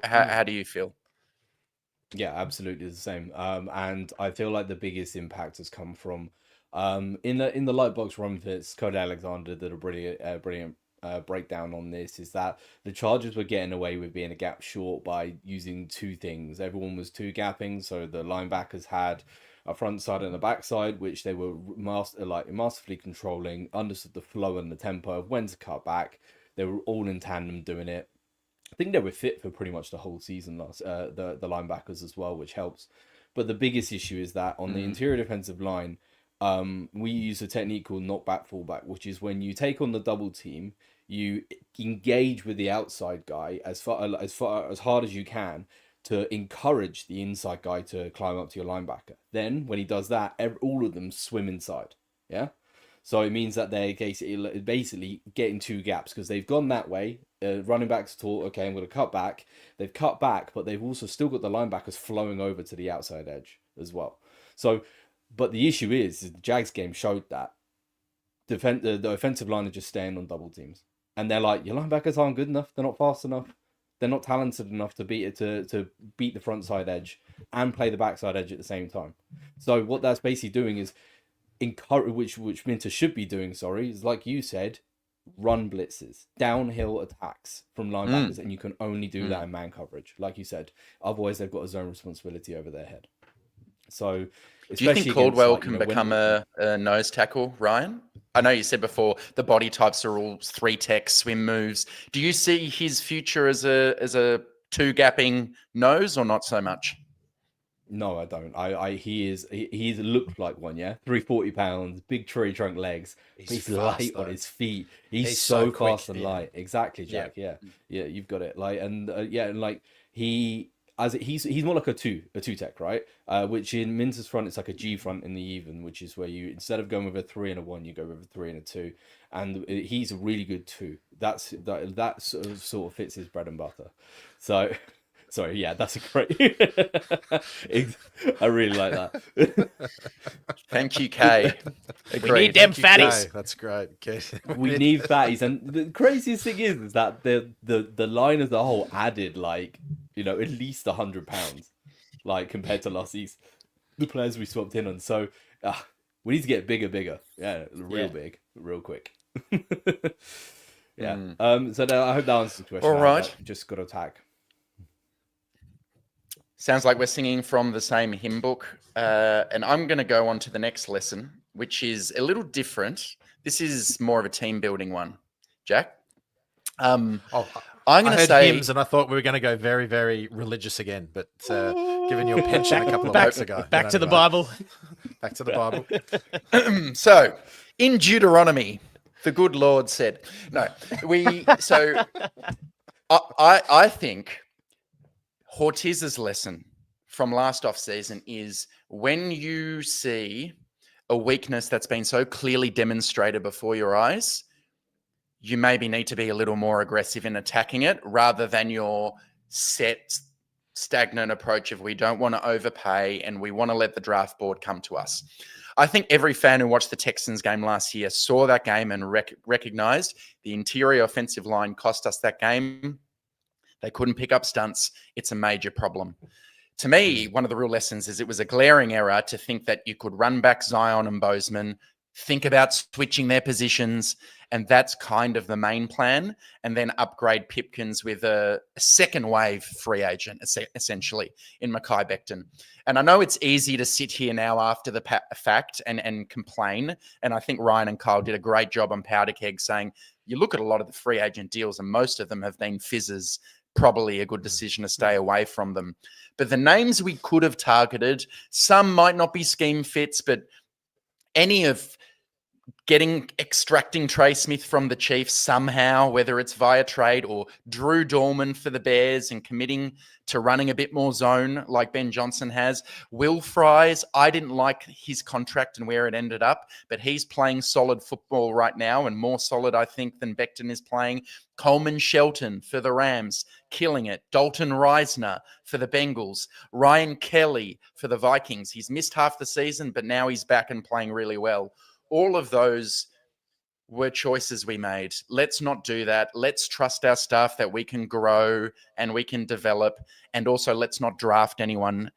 S5: How do you feel?
S8: Yeah, absolutely the same. And I feel like the biggest impact has come from in the light box run fits. Cody Alexander did a brilliant breakdown on this. Is that the Chargers were getting away with being a gap short by using 2 things. Everyone was 2 gapping, so the linebackers had a front side and a back side, which they were masterfully controlling, understood the flow and the tempo of when to cut back. They were all in tandem doing it. I think they were fit for pretty much the whole season the linebackers as well, which helps. But the biggest issue is that on the interior defensive line, we use a technique called knockback fullback, which is when you take on the double team, you engage with the outside guy as hard as you can to encourage the inside guy to climb up to your linebacker. Then when he does that, all of them swim inside. Yeah. So it means that they're basically getting two gaps because they've gone that way. Running backs thought, okay, I'm going to cut back. They've cut back, but they've also still got the linebackers flowing over to the outside edge as well. So, but the issue is the Jags game showed that the offensive line are just staying on double teams, and they're like, your linebackers aren't good enough. They're not fast enough. They're not talented enough to beat the front side edge and play the backside edge at the same time. So what that's basically doing is encourage, which Minter should be doing, is like you said, run blitzes, downhill attacks from linebackers, and you can only do that in man coverage, like you said. Otherwise, they've got a zone responsibility over their head. So,
S5: do you think Caldwell can become a nose tackle, Ryan? I know you said before the body types are all 3-tech swim moves. Do you see his future as a two-gapping nose, or not so much?
S8: No, I don't. He's looked like one, yeah. 340 pounds, big tree trunk legs. He's light on his feet. He's so fast and light. Exactly, Jack. Yeah, you've got it. He's more like a two tech, right? Which in Minter's front, it's like a G front in the even, which is where you, instead of going with a 3 and a 1, you go with a 3 and a 2, and he's a really good 2. That sort of fits his bread and butter. So. Sorry, yeah, that's a great. I really like that.
S5: Thank you, Kay.
S7: We need them fatties.
S9: Kay. That's great. Okay.
S8: We need fatties, and the craziest thing is that the line as a whole added at least 100 pounds, compared to last season. The players we swapped in on, so we need to get bigger, big, real quick. Yeah. So I hope that answers the question.
S5: All right.
S8: Just got to attack.
S5: Sounds like we're singing from the same hymn book. And I'm going to go on to the next lesson, which is a little different. This is more of a team building one. Jack? I'm going to say
S9: hymns, and I thought we were going to go very, very religious again, but given your pension a couple of weeks ago.
S7: Back to the Bible.
S9: Back to the Bible.
S5: So, in Deuteronomy, the good Lord said, I think Hortiz's lesson from last off-season is when you see a weakness that's been so clearly demonstrated before your eyes, you maybe need to be a little more aggressive in attacking it rather than your set, stagnant approach of we don't want to overpay and we want to let the draft board come to us. I think every fan who watched the Texans game last year saw that game and recognized the interior offensive line cost us that game. They couldn't pick up stunts. It's a major problem. To me, one of the real lessons is it was a glaring error to think that you could run back Zion and Bozeman, think about switching their positions, and that's kind of the main plan, and then upgrade Pipkins with a second wave free agent, essentially, in Mekhi Becton. And I know it's easy to sit here now after the fact and complain, and I think Ryan and Kyle did a great job on PowderKeg saying, you look at a lot of the free agent deals, and most of them have been fizzes. Probably a good decision to stay away from them. But the names we could have targeted, some might not be scheme fits, but any of extracting Trey Smith from the Chiefs somehow, whether it's via trade or Drew Dorman for the Bears and committing to running a bit more zone like Ben Johnson has. Will Fries, I didn't like his contract and where it ended up, but he's playing solid football right now and more solid, I think, than Becton is playing. Coleman Shelton for the Rams, killing it. Dalton Reisner for the Bengals. Ryan Kelly for the Vikings. He's missed half the season, but now he's back and playing really well. All of those were choices we made. Let's not do that. Let's trust our staff that we can grow and we can develop. And also let's not draft anyone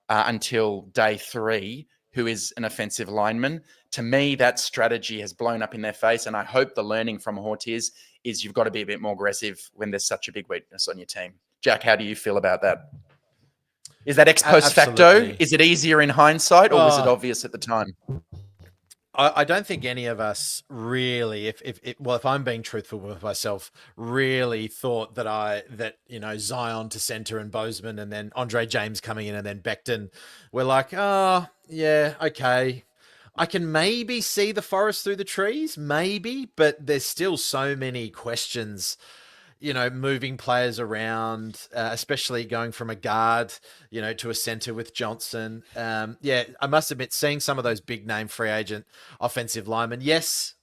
S5: until day 3 who is an offensive lineman. To me, that strategy has blown up in their face. And I hope the learning from Hortiz is you've got to be a bit more aggressive when there's such a big weakness on your team. Jack, how do you feel about that? Is that ex post facto?
S9: Absolutely.
S5: Is it easier in hindsight, or was it
S9: Oh.
S5: obvious at the time?
S9: I don't think any of us really, if I'm being truthful with myself, really thought that Zion to center and Bozeman and then Andre James coming in and then Becton, we're like, oh yeah, okay, I can maybe see the forest through the trees, maybe, but there's still so many questions. Moving players around, especially going from a guard, to a center with Johnson. I must admit, seeing some of those big name free agent offensive linemen, yes,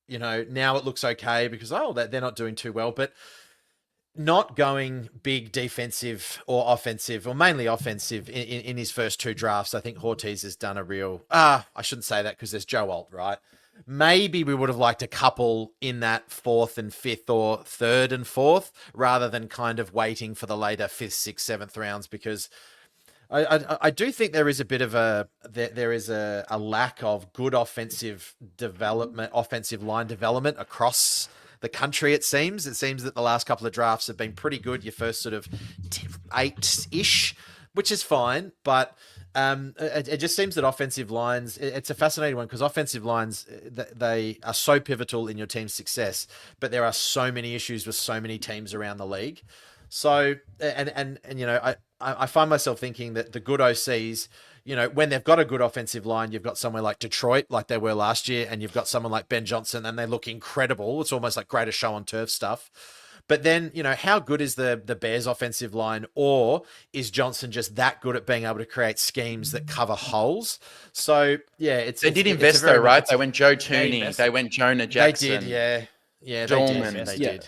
S9: now it looks okay because, they're not doing too well, but not going big defensive or offensive, or mainly offensive in his first two drafts. I think Ortiz has done a real, I shouldn't say that because there's Joe Alt, right? Maybe we would have liked a couple in that 4th and 5th or 3rd and 4th rather than kind of waiting for the later 5th, 6th, 7th rounds, because I do think there is a bit of there is a lack of good offensive line development across the country. It seems that the last couple of drafts have been pretty good. Your first sort of 8-ish, which is fine, but it just seems that offensive lines, it's a fascinating one because offensive lines, they are so pivotal in your team's success, but there are so many issues with so many teams around the league. So, I find myself thinking that the good OCs, when they've got a good offensive line, you've got somewhere like Detroit, like they were last year, and you've got someone like Ben Johnson, and they look incredible. It's almost like greatest show on turf stuff. But then, how good is the Bears offensive line, or is Johnson just that good at being able to create schemes that cover holes? So, yeah,
S5: they did invest though, right? They went Joe Tooney, they went Jonah Jackson.
S9: They did, yeah.
S5: Dolman.
S9: They did.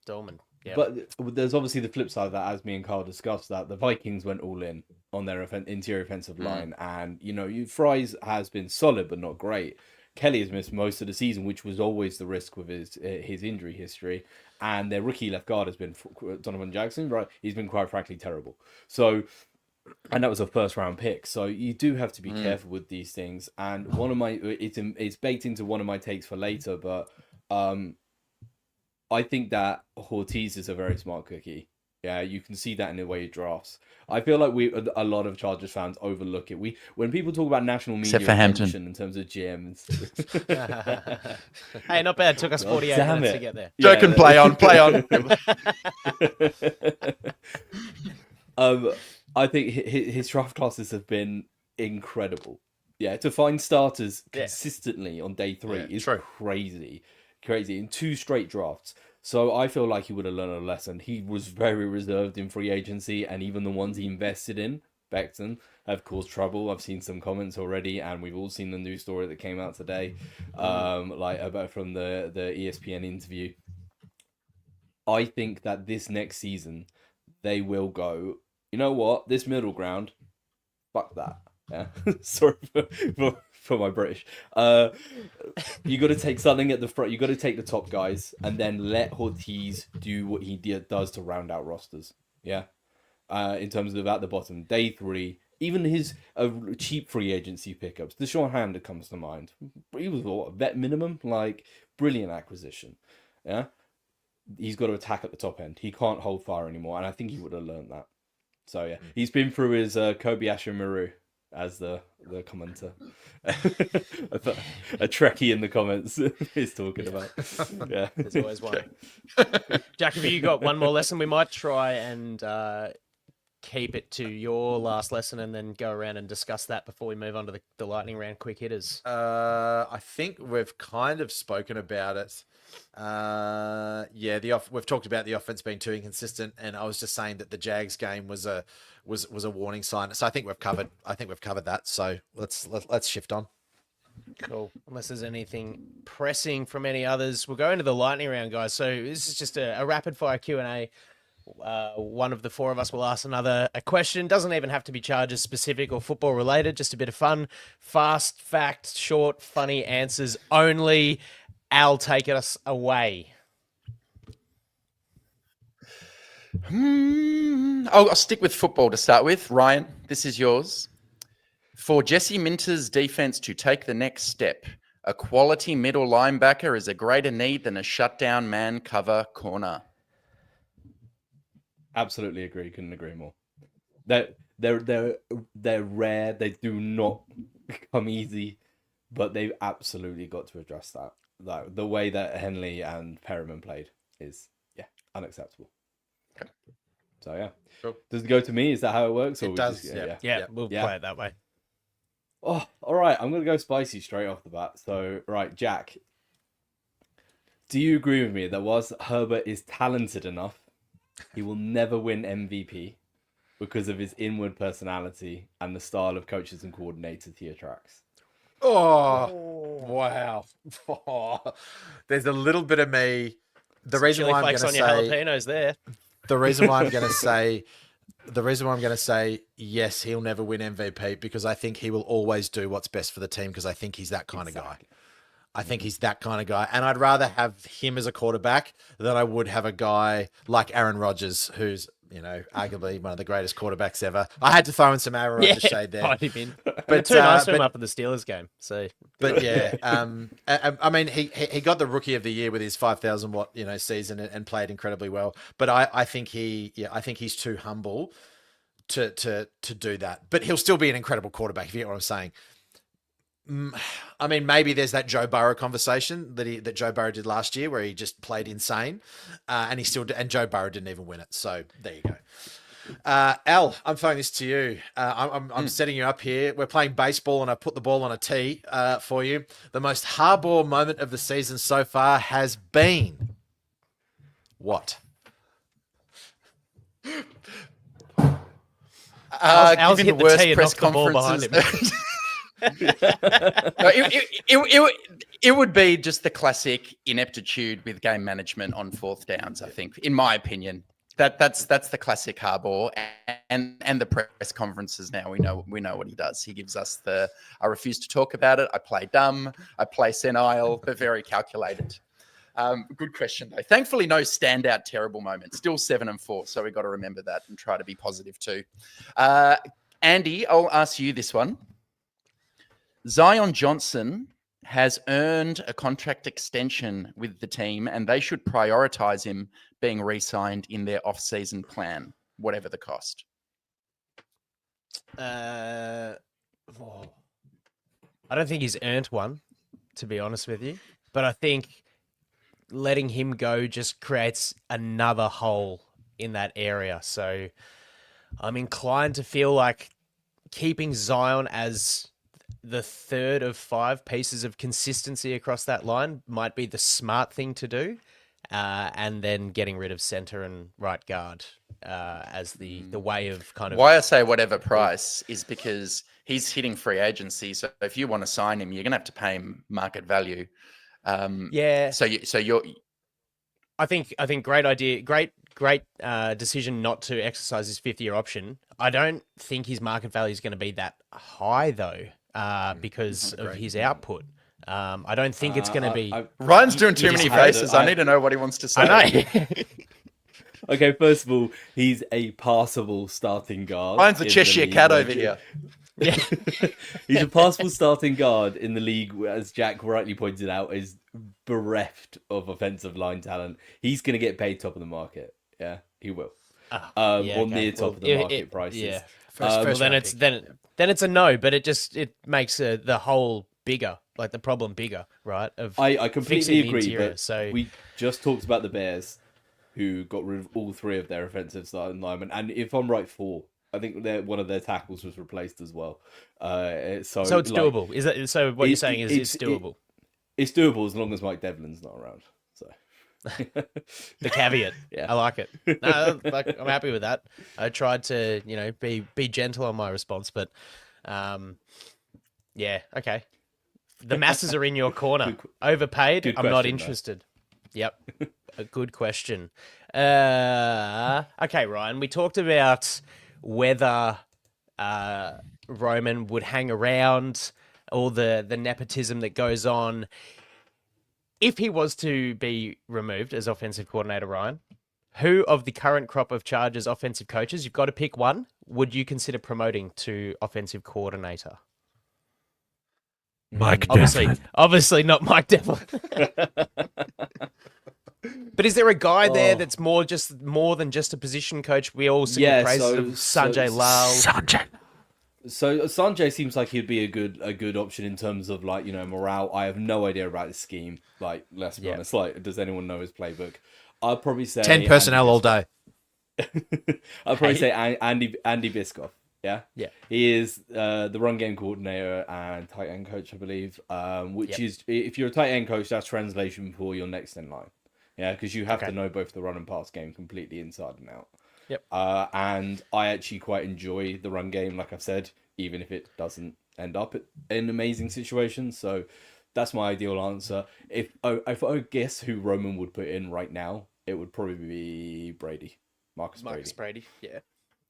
S7: Dolman. Yeah.
S8: But there's obviously the flip side of that, as me and Carl discussed, that the Vikings went all in on their interior offensive line. And, Fry's has been solid, but not great. Kelly has missed most of the season, which was always the risk with his injury history. And their rookie left guard has been Donovan Jackson, right? He's been quite frankly terrible. So, and that was a first round pick. So you do have to be careful with these things. And it's baked into one of my takes for later, but I think that Ortiz is a very smart cookie. Yeah, you can see that in the way he drafts. I feel like a lot of Chargers fans overlook it. When people talk about national media attention in terms of GMs.
S7: Hey, not bad. Took us 48 minutes to get there.
S5: Joe can play on.
S8: I think his draft classes have been incredible. Yeah, to find starters consistently on day 3 is crazy. Crazy in 2 straight drafts. So I feel like he would have learned a lesson. He was very reserved in free agency, and even the ones he invested in, Becton, have caused trouble. I've seen some comments already, and we've all seen the news story that came out today, about from the ESPN interview. I think that this next season they will go, you know what, this middle ground, fuck that. Yeah, sorry for my British. You got to take something at the front. You got to take the top guys, and then let Ortiz do what he does to round out rosters. Yeah, in terms of at the bottom, day 3, even his cheap free agency pickups. Deshaun Hander comes to mind. He was a vet minimum, like brilliant acquisition. Yeah, he's got to attack at the top end. He can't hold fire anymore, and I think he would have learned that. So yeah, he's been through his Kobayashi Maru. As the commenter, a Trekkie in the comments is talking about. Yeah,
S7: there's always one. Jack, have you got one more lesson? We might try and keep it to your last lesson and then go around and discuss that before we move on to the lightning round quick hitters.
S9: I think we've kind of spoken about it. We've talked about the offense being too inconsistent, and I was just saying that the Jags game was a warning sign. So I think we've covered that. So let's shift on.
S7: Cool. Unless there's anything pressing from any others, we'll go into the lightning round, guys. So this is just a rapid fire Q&A. One of the 4 of us will ask another a question. Doesn't even have to be Chargers specific or football related. Just a bit of fun, fast, fact, short, funny answers only. Al, take us away.
S5: I'll stick with football to start with. Ryan, this is yours. For Jesse Minter's defense to take the next step, a quality middle linebacker is a greater need than a shutdown man cover corner.
S8: Absolutely agree. Couldn't agree more. They're rare. They do not come easy, but they've absolutely got to address that. Like the way that Henley and Perriman played is unacceptable.
S5: Okay.
S8: So yeah,
S5: cool.
S8: Does it go to me? Is that how it works? Or
S9: It does.
S8: Just,
S7: We'll play it that way.
S8: Oh, all right. I'm gonna go spicy straight off the bat. So right, Jack, do you agree with me that whilst Herbert is talented enough, he will never win MVP because of his inward personality and the style of coaches and coordinators he attracts?
S9: Oh, wow. There's a little bit of me. The reason why I'm going to say
S7: jalapenos there.
S9: The reason why I'm going to say yes, he'll never win MVP because I think he will always do what's best for the team because I think he's that kind of guy. I think he's that kind of guy. And I'd rather have him as a quarterback than I would have a guy like Aaron Rodgers, who's, arguably one of the greatest quarterbacks ever. I had to throw in some Aaron Rodgers shade there.
S7: But too nice for him up in the Steelers game. So,
S9: but yeah, I mean, he got the Rookie of the Year with his 5,000 watt season and played incredibly well. But I think he's too humble to do that. But he'll still be an incredible quarterback. If you get what I'm saying. I mean, maybe there's that Joe Burrow conversation that Joe Burrow did last year where he just played insane, and Joe Burrow didn't even win it. So there you go. Al, I'm throwing this to you. I'm setting you up here. We're playing baseball, and I put the ball on a tee for you. The most hardball moment of the season so far has been what?
S7: Al's
S5: Given
S7: hit
S5: the worst
S7: tee and
S5: press
S7: knocked the ball behind
S5: conferences.
S7: him.
S5: No, it would be just the classic ineptitude with game management on fourth downs. I think, in my opinion, that's the classic Harbaugh and the press conferences. Now we know what he does. He gives us I refuse to talk about it. I play dumb. I play senile, but very calculated. Good question though. Thankfully, no standout terrible moments. Still 7-4, so we've got to remember that and try to be positive too. Andy, I'll ask you this one. Zion Johnson has earned a contract extension with the team, and they should prioritize him being re-signed in their off-season plan, whatever the cost.
S7: I don't think he's earned one, to be honest with you. But I think letting him go just creates another hole in that area. So I'm inclined to feel like keeping Zion as the third of 5 pieces of consistency across that line might be the smart thing to do. And then getting rid of center and right guard as the way of kind of...
S5: Why I say whatever price is because he's hitting free agency. So if you want to sign him, you're going to have to pay him market value. So you're...
S7: I think great idea. Great decision not to exercise his 5th-year option. I don't think his market value is going to be that high though. Because of his output. I don't think it's going to be...
S5: Ryan's doing too many faces. I need to know what he wants to say.
S7: I know.
S8: Okay, first of all, he's a passable starting guard.
S5: Ryan's a Cheshire cat over here.
S7: Yeah.
S8: He's a passable starting guard in the league, as Jack rightly pointed out, is bereft of offensive line talent. He's going to get paid top of the market. Yeah, he will. Or near top of the market prices.
S7: Yeah.
S9: First
S7: Then it's a no, but it makes the hole bigger, like the problem bigger, right?
S8: I completely agree.
S7: Interior,
S8: but
S7: so
S8: we just talked about the Bears, who got rid of all 3 of their offensive starting linemen, and if I'm right, 4. I think one of their tackles was replaced as well. So it's
S7: doable. Is that so? What you're saying is it's doable.
S8: It's doable as long as Mike Devlin's not around. So
S7: the caveat.
S8: Yeah.
S7: I like it. No, I'm happy with that. I tried to, be gentle on my response, but yeah, okay. The masses are in your corner. Overpaid.
S8: Good
S7: I'm not
S8: question,
S7: interested. Yep. A good question. Okay, Ryan, we talked about whether Roman would hang around, all the nepotism that goes on. If he was to be removed as offensive coordinator, Ryan, who of the current crop of Chargers offensive coaches, you've got to pick one, would you consider promoting to offensive coordinator?
S9: Mike
S7: Obviously not Mike Devlin. But is there a guy there that's more than just a position coach? We all sing praises of Sanjay Lal.
S8: So Sanjay seems like he'd be a good option in terms of like, morale. I have no idea about his scheme. Like, let's be honest. Like, does anyone know his playbook? I'd probably say
S9: 10 personnel all day.
S8: I'd probably say Andy Biscoff. Yeah. He is the run game coordinator and tight end coach, I believe. Which is, if you're a tight end coach, that's translation for your next in line. Yeah, because you have to know both the run and pass game completely inside and out.
S7: Yep.
S8: And I actually quite enjoy the run game, like I've said, even if it doesn't end up in amazing situations. So that's my ideal answer. If I guess who Roman would put in right now, it would probably be Brady. Marcus
S7: Brady.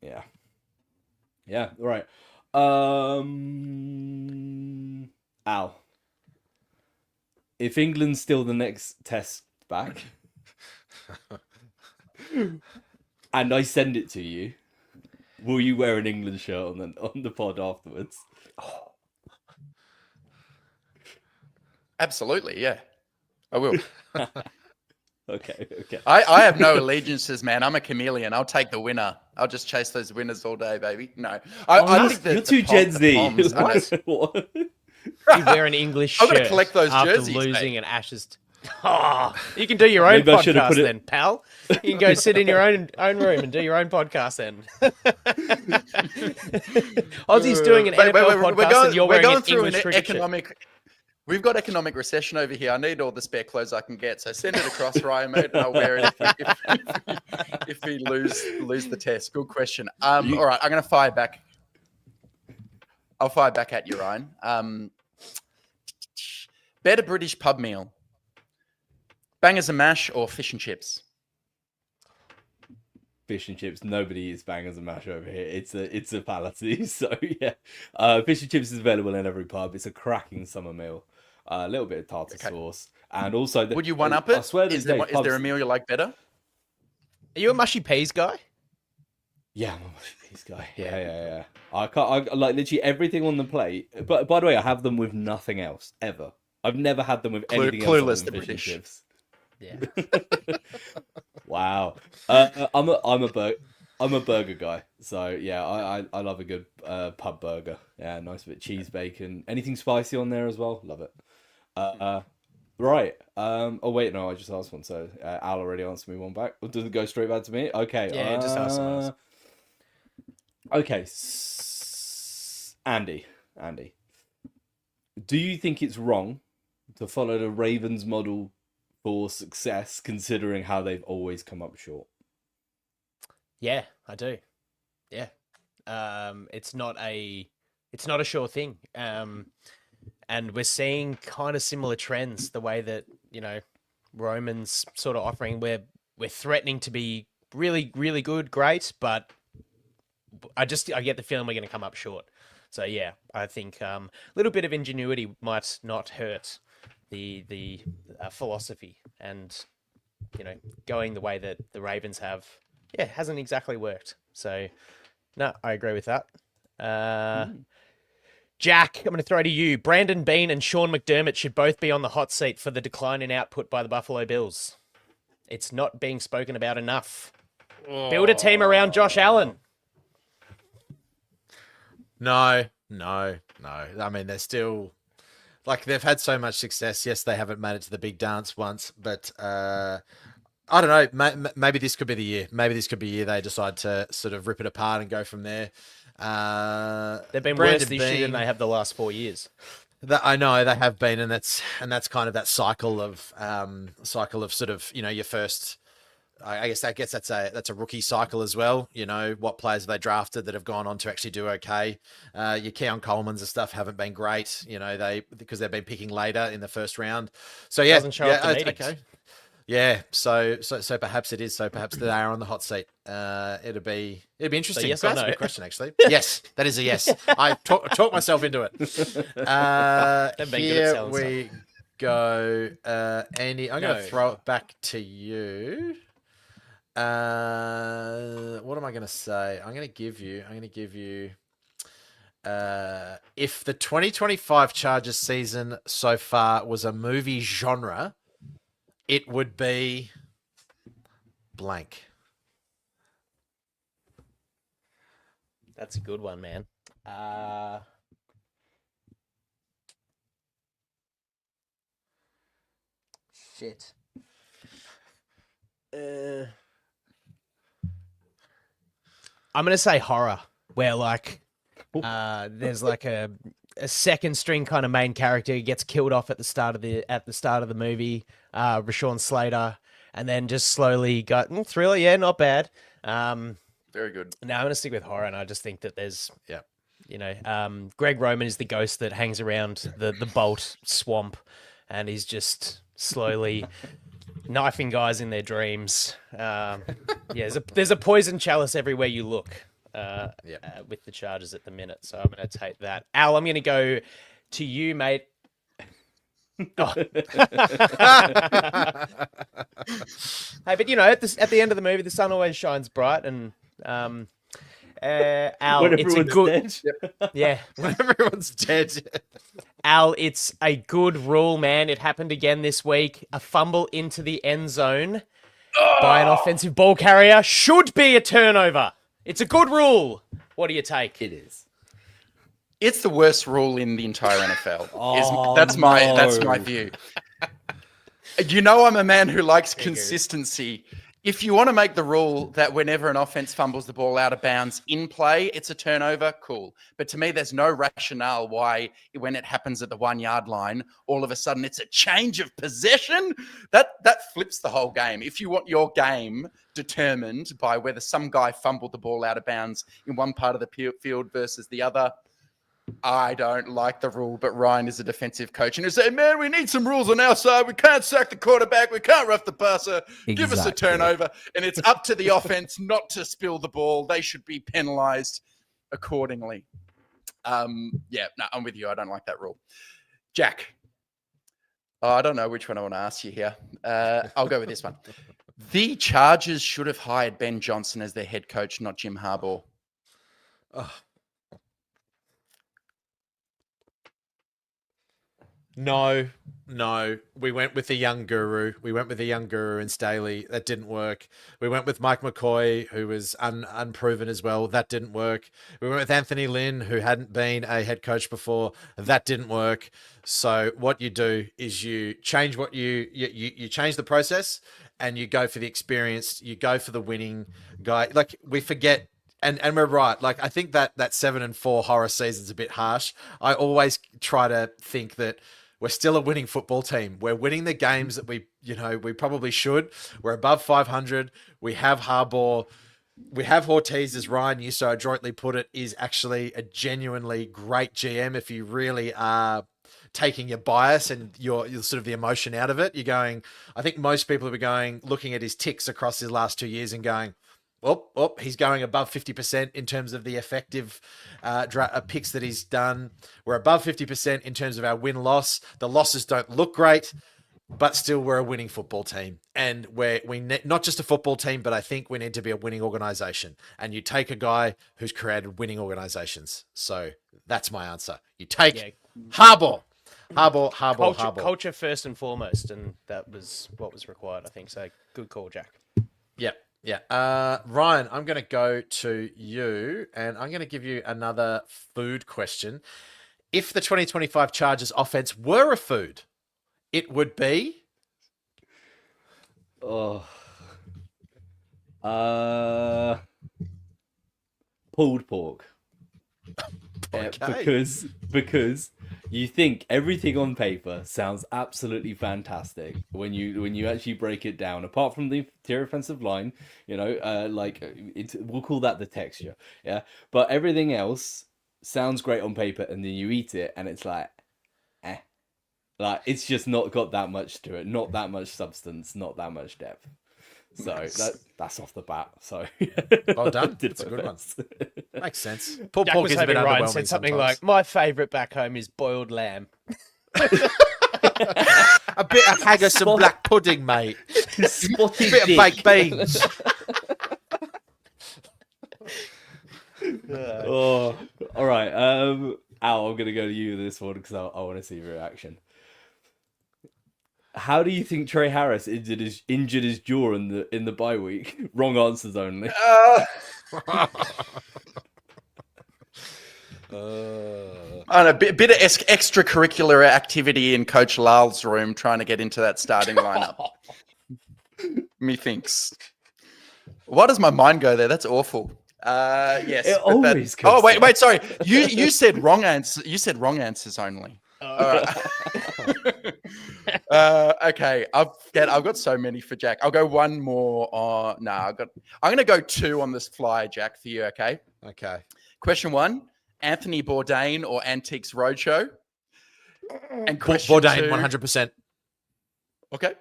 S7: Yeah.
S8: Yeah, right. Al. If England's still the next test back and I send it to you, will you wear an England shirt on the pod afterwards?
S5: Absolutely, yeah. I will.
S8: Okay.
S5: I have no allegiances, man. I'm a chameleon. I'll take the winner. I'll just chase those winners all day, baby. No. I think
S8: you're too Gen Z.
S7: What? You wear an English shirt.
S5: I'm going to collect those
S7: after
S5: jerseys,
S7: losing
S5: mate.
S7: an Ashes. You can do your own podcast then, pal. You can go sit in your own room and do your own podcast then. Aussie's doing an NFL podcast and you're wearing an English cricket shirt.
S5: We've got economic recession over here. I need all the spare clothes I can get. So send it across, Ryan, mate, and I'll wear it if we lose the test. Good question. All right, I'm going to fire back. I'll fire back at you, Ryan. Better British pub meal. Bangers and mash or fish and chips?
S8: Fish and chips. Nobody eats bangers and mash over here. It's a fallacy. So yeah, fish and chips is available in every pub. It's a cracking summer meal. A little bit of tartar sauce, and also
S5: would you one up it?
S8: I swear,
S5: is there a meal you like better?
S7: Are you a mushy peas guy?
S8: Yeah, I'm a mushy peas guy. Yeah. I like literally everything on the plate. But by the way, I have them with nothing else ever. I've never had them with anything else.
S5: Clueless, the British.
S8: Chips.
S7: Yeah.
S8: Wow. I'm a burger guy. So yeah, I love a good pub burger. Yeah, nice bit of cheese, bacon, anything spicy on there as well. Love it. Right. Oh wait, no, I just asked one. So Al already answered me one back. Does it go straight back to me? Okay.
S7: Yeah, just ask someone else.
S8: Okay. Andy. Do you think it's wrong to follow the Ravens model for success, considering how they've always come up short?
S7: Yeah, I do. Yeah. It's not a sure thing. And we're seeing kind of similar trends, the way that, Roman's sort of offering, we're threatening to be really, really good, great, but I get the feeling we're going to come up short. So yeah, I think a little bit of ingenuity might not hurt the philosophy, and going the way that the Ravens have, hasn't exactly worked. So no, I agree with that. Jack, I'm going to throw to you. Brandon Bean and Sean McDermott should both be on the hot seat for the decline in output by the Buffalo Bills. It's not being spoken about enough. Build a team around Josh Allen.
S9: No. I mean, they're still, like, they've had so much success. Yes, they haven't made it to the big dance once, but I don't know. Maybe this could be the year. Maybe this could be the year they decide to sort of rip it apart and go from there.
S7: They've been worse this year than they have the last 4 years.
S9: I know they have been, and that's kind of that cycle of sort of, your first. I guess that's a rookie cycle as well. What players have they drafted that have gone on to actually do okay? Your Keon Coleman's and stuff haven't been great. Because they've been picking later in the first round. So yeah,
S7: doesn't show up to meetings.
S9: Okay. Yeah, so perhaps it is. So perhaps they are on the hot seat. It'd be interesting.
S7: So yes
S9: That's
S7: or no?
S9: a good question, actually. Yes, that is a yes. I talked myself into it. Here we go, Andy. I'm going to throw it back to you. What am I going to say? I'm going to give you. If the 2025 Chargers season so far was a movie genre, it would be blank.
S7: That's a good one, man. Shit. I'm gonna say horror, where like there's like a second string kind of main character who gets killed off at the start of the movie, Rashawn Slater, and then just slowly got thriller. Yeah, not bad.
S5: Very good.
S7: No, I'm gonna stick with horror, and I just think that there's Greg Roman is the ghost that hangs around the Bolt swamp, and he's just slowly knifing guys in their dreams. There's a poison chalice everywhere you look. With the Chargers at the minute, so I'm going to take that. Al, I'm going to go to you, mate. Oh. Hey, but at the end of the movie, the sun always shines bright, and Al, it's a good,
S9: yeah, when everyone's dead.
S7: Al, it's a good rule, man. It happened again this week. A fumble into the end zone by an offensive ball carrier should be a turnover. It's a good rule. What do you take?
S8: It is.
S5: It's the worst rule in the entire NFL.
S8: Oh,
S5: that's my view. I'm a man who likes consistency. If you want to make the rule that whenever an offense fumbles the ball out of bounds in play, it's a turnover, cool. But to me, there's no rationale why when it happens at the 1 yard line, all of a sudden it's a change of possession. That flips the whole game. If you want your game determined by whether some guy fumbled the ball out of bounds in one part of the field versus the other, I don't like the rule, but Ryan is a defensive coach and he'll say, man, we need some rules on our side. We can't sack the quarterback. We can't rough the passer. Give us a turnover. And it's up to the offense not to spill the ball. They should be penalized accordingly. I'm with you. I don't like that rule. Jack. I don't know which one I want to ask you here. I'll go with this one. The Chargers should have hired Ben Johnson as their head coach, not Jim Harbaugh.
S9: Oh. No. We went with the young guru. In Staley. That didn't work. We went with Mike McCoy, who was unproven as well. That didn't work. We went with Anthony Lynn, who hadn't been a head coach before. That didn't work. So what you do is you change you change the process and you go for the experienced. You go for the winning guy. Like we forget. And we're right. Like I think that 7-4 horror season's a bit harsh. I always try to think that we're still a winning football team. We're winning the games that we probably should. We're above 500. We have Harbaugh. We have Ortiz, as Ryan, you so adroitly put it, is actually a genuinely great GM. If you really are taking your bias and your sort of the emotion out of it, you're going. I think most people are going looking at his ticks across his last 2 years and going, Oh, he's going above 50% in terms of the effective picks that he's done. We're above 50% in terms of our win-loss. The losses don't look great, but still we're a winning football team. And not just a football team, but I think we need to be a winning organization. And you take a guy who's created winning organizations. So that's my answer. You take Harbaugh.
S7: Culture first and foremost, and that was what was required, I think. So good call, Jack.
S9: Yep. Yeah. Ryan, I'm going to go to you and I'm going to give you another food question. If the 2025 Chargers offense were a food, it would be?
S8: Pulled pork.
S9: Okay.
S8: Because you think everything on paper sounds absolutely fantastic when you actually break it down. Apart from the interior offensive line, we'll call that the texture, yeah. But everything else sounds great on paper, and then you eat it, and it's like it's just not got that much to it, not that much substance, not that much depth. So that's off the bat. So
S9: well done. It's a good one. Makes sense. Pulled
S7: Jack
S9: pork
S7: was
S9: is a bit
S7: hoping Ryan
S9: underwhelming
S7: said something
S9: sometimes.
S7: like, "My favourite back home is boiled lamb."
S9: A bit of haggis and black pudding, mate.
S8: Spotted
S9: A bit of baked beans.
S8: Oh, all right. Al, I'm gonna go to you with this one because I want to see your reaction. How do you think Trey Harris injured his jaw in the bye week? Wrong answers only.
S5: On a bit of extracurricular activity in Coach Lal's room, trying to get into that starting lineup. Methinks. Why does my mind go there? That's awful. Yes.
S8: It always goes
S5: Oh, wait,
S8: there.
S5: sorry. You said wrong answer. You said wrong answers only. All right. Okay. I've got so many for Jack. I'll go one more. I'm going to go two on this fly, Jack, for you. Okay.
S9: Okay.
S5: Question one: Anthony Bourdain or Antiques Roadshow? And question
S9: Bourdain,
S5: two,
S9: 100%.
S5: Okay.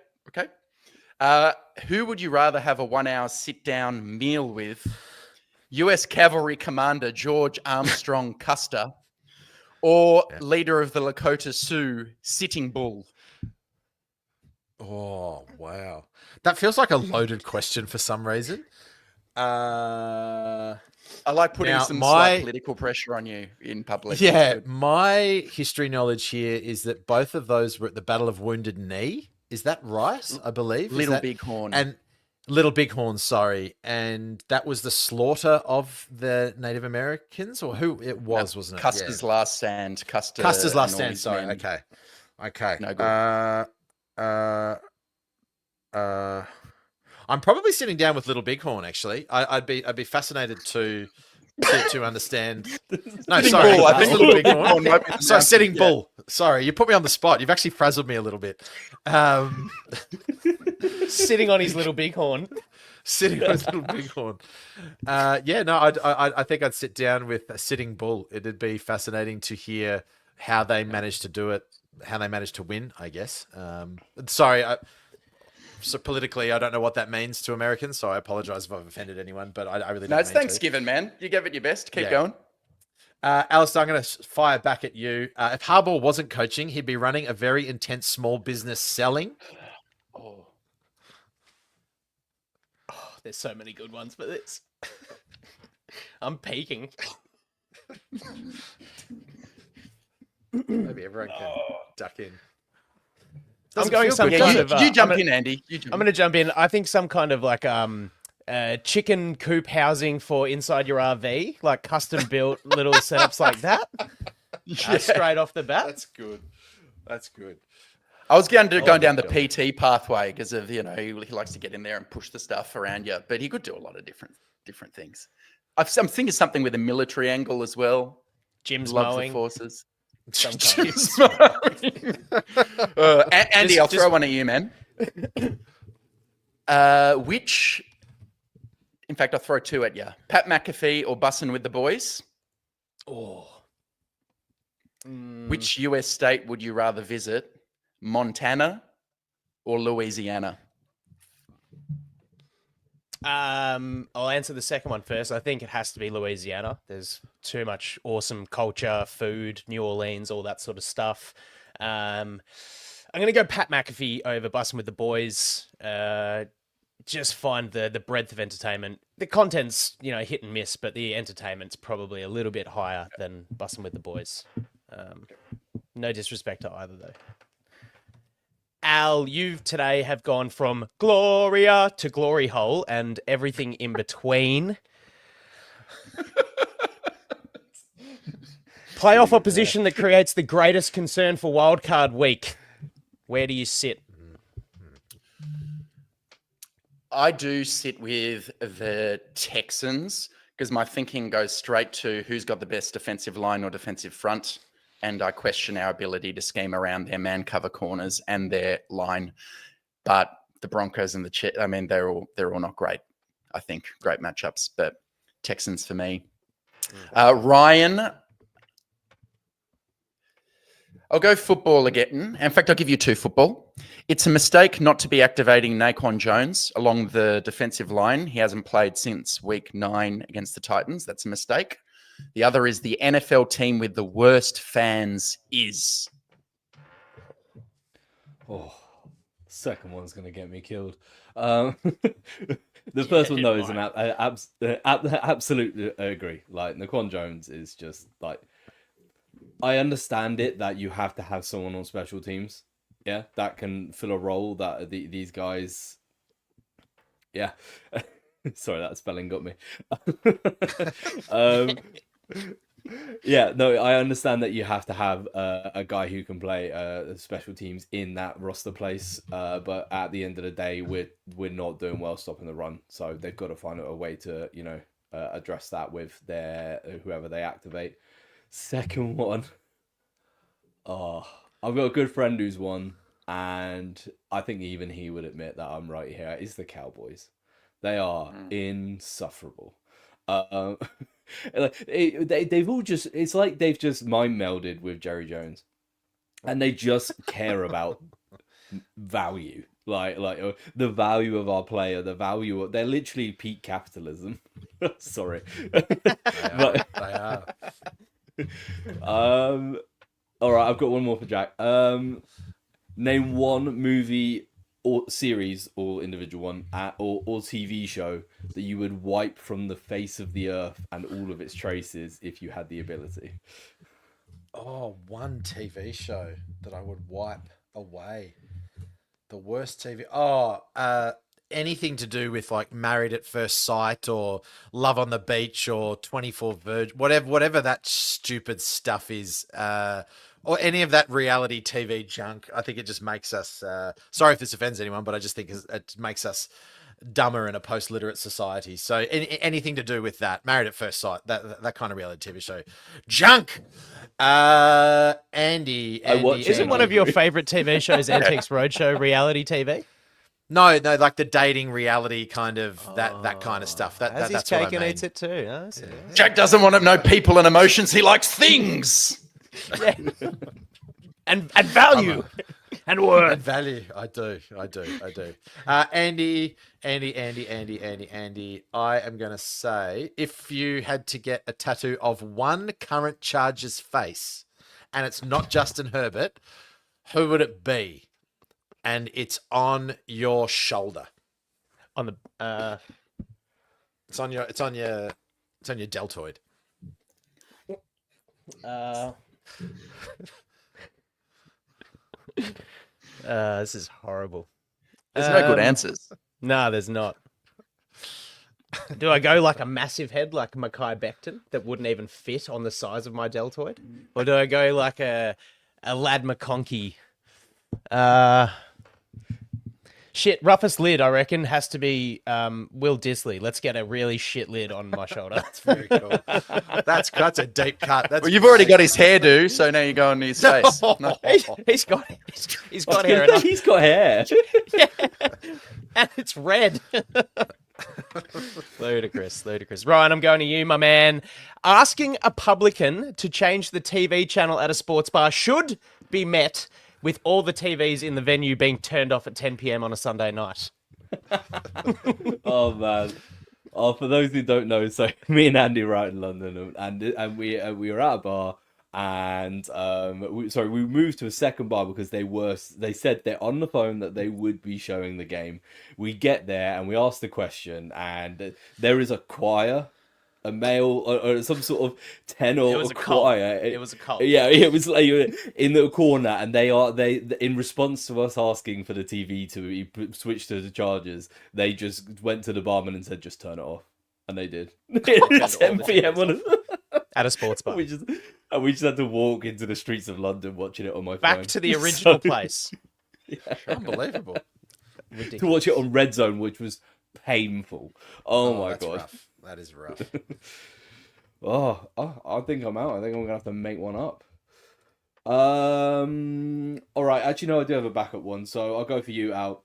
S5: Who would you rather have a 1 hour sit down meal with? US Cavalry Commander George Armstrong Custer or leader of the Lakota Sioux, Sitting Bull?
S9: Oh, wow. That feels like a loaded question for some reason.
S5: I like putting
S9: Now,
S5: some slight political pressure on you in public.
S9: Yeah, my history knowledge here is that both of those were at the Battle of Wounded Knee. Is that right? I believe.
S5: Bighorn.
S9: And Little Bighorn, sorry. And that was the slaughter of the Native Americans, or who it was, wasn't it?
S5: Custer's Last Stand.
S9: Custer's Last Stand,
S5: his
S9: sorry.
S5: men.
S9: Okay.
S5: No good.
S9: I'm probably sitting down with Little Bighorn, actually. I'd be fascinated to understand. No,
S5: Sitting
S9: sorry.
S5: Bull. I think
S9: Little
S5: Bighorn
S9: Bighorn.
S5: might be the
S9: Sorry,
S5: answer,
S9: Sitting
S5: yeah.
S9: Bull. Sorry, you put me on the spot. You've actually frazzled me a little bit.
S7: Sitting on his little bighorn.
S9: Sitting on his Little Bighorn. I think I'd sit down with a Sitting Bull. It'd be fascinating to hear how they managed to do it, how they managed to win, I guess. So politically, I don't know what that means to Americans, so I apologize if I've offended anyone, but I really don't
S5: No, it's
S9: mean to.
S5: Thanksgiving, man. You gave it your best. Keep going.
S9: Alistair, I'm going to fire back at you. If Harbaugh wasn't coaching, he'd be running a very intense small business selling.
S7: Oh, there's so many good ones for this. I'm peaking.
S9: Maybe everyone can duck in.
S7: I'm going some
S5: Yeah,
S7: kind of.
S5: you jump in, Andy.
S7: I'm going to jump in. I think some kind of like chicken coop housing for inside your RV, like custom built little setups like that. Straight off the bat.
S9: That's good. That's good.
S5: I was going down the PT pathway because of he likes to get in there and push the stuff around you, but he could do a lot of different things. I'm thinking something with a military angle as well.
S7: Jim's
S5: Loves
S7: mowing.
S5: the forces.
S7: Some kind of-
S5: Jim's mowing. Andy, I'll throw one at you, man. In fact, I'll throw two at you. Pat McAfee or Bussin' with the Boys?
S7: Oh.
S5: Which US state would you rather visit? Montana or Louisiana?
S7: I'll answer the second one first. I think it has to be Louisiana. There's too much awesome culture, food, New Orleans, all that sort of stuff. I'm going to go Pat McAfee over Bussin' with the Boys. Just find the breadth of entertainment. The content's, hit and miss, but the entertainment's probably a little bit higher than Bussin' with the Boys. No disrespect to either, though. Al, you today have gone from Gloria to Glory Hole and everything in between. Playoff opposition that creates the greatest concern for wildcard week. Where do you sit?
S5: I do sit with the Texans because my thinking goes straight to who's got the best defensive line or defensive front. And I question our ability to scheme around their man cover corners and their line. But the Broncos and they're all not great. I think great matchups, but Texans for me. Ryan, I'll go football again. In fact, I'll give you two football. It's a mistake not to be activating Naquan Jones along the defensive line. He hasn't played since week 9 against the Titans. That's a mistake. The other is the NFL team with the worst fans is.
S8: Oh, second one's going to get me killed. The first one, though, is absolutely agree. Like, Naquan Jones is just like, I understand it that you have to have someone on special teams yeah, that can fill a role that these guys. Yeah, sorry, that spelling got me. Yeah, no, I understand that you have to have a guy who can play special teams in that roster place, but at the end of the day, we're not doing well stopping the run, so they've got to find a way to address that with their whoever they activate. Second one, oh, I've got a good friend who's one, and I think even he would admit that I'm right here. Is the Cowboys? They are insufferable. They've all just, it's like they've just mind melded with Jerry Jones, and they just care about value, like the value of our player, the value of, they're literally peak capitalism. Sorry.
S9: They are.
S8: All right, I've got one more for Jack. Name one movie or series, or individual one, or TV show that you would wipe from the face of the earth and all of its traces if you had the ability.
S9: Oh, one TV show that I would wipe away. The worst TV. Oh, anything to do with like Married at First Sight or Love on the Beach or 24 Virgin, whatever that stupid stuff is. Or any of that reality TV junk. I think it just makes us, sorry if this offends anyone, but I just think it makes us dumber in a post-literate society. So anything to do with that, Married at First Sight, that kind of reality TV show. Junk! Andy.
S7: Isn't one of your favorite TV shows Antiques Roadshow reality TV?
S9: No, like the dating reality kind of, that kind of stuff.
S7: As his
S9: that's what I
S7: cake and
S9: mean.
S7: eats it too. Oh, so, yeah.
S5: Jack doesn't want to know people and emotions. He likes things.
S7: Yeah. and value and worth.
S9: And value. I do. Andy. I am going to say, if you had to get a tattoo of one current Chargers face, and it's not Justin Herbert, who would it be? And it's on your shoulder.
S7: On the
S9: it's on your deltoid.
S7: This is horrible.
S5: There's no good answers.
S7: No, there's not. Do I go like a massive head like Mekhi Becton that wouldn't even fit on the size of my deltoid? Or do I go like a Lad McConkey? Shit, roughest lid, I reckon, has to be Will Disley. Let's get a really shit lid on my shoulder.
S9: That's very cool. That's a deep cut.
S5: Well, you've already got his hairdo, so now you go on his face. No.
S7: He's got hair. And
S8: He's got hair.
S7: yeah. And it's red. Ludicrous. Ryan, I'm going to you, my man. Asking a publican to change the TV channel at a sports bar should be met with all the TVs in the venue being turned off at 10 p.m. on a Sunday night.
S8: Oh, man. Oh, for those who don't know, so me and Andy were out in London, and we were at a bar, and we moved to a second bar because they said they're on the phone that they would be showing the game. We get there and we ask the question, and there is a choir, a male or some sort of tenor or choir.
S7: It was a cult.
S8: Yeah, it was like in the corner, and they in response to us asking for the TV to be switched to the Chargers, they just went to the barman and said, just turn it off, and they did. 10 p.m.
S7: At a sports bar.
S8: We just had to walk into the streets of London watching it on my phone.
S7: Back to the original place.
S8: Yeah.
S9: Unbelievable.
S8: To watch it on Red Zone, which was painful. Oh my god.
S9: Rough. That is rough.
S8: I think I'm out. I think I'm gonna have to make one up. All right. Actually, no, I do have a backup one, so I'll go for you, Al.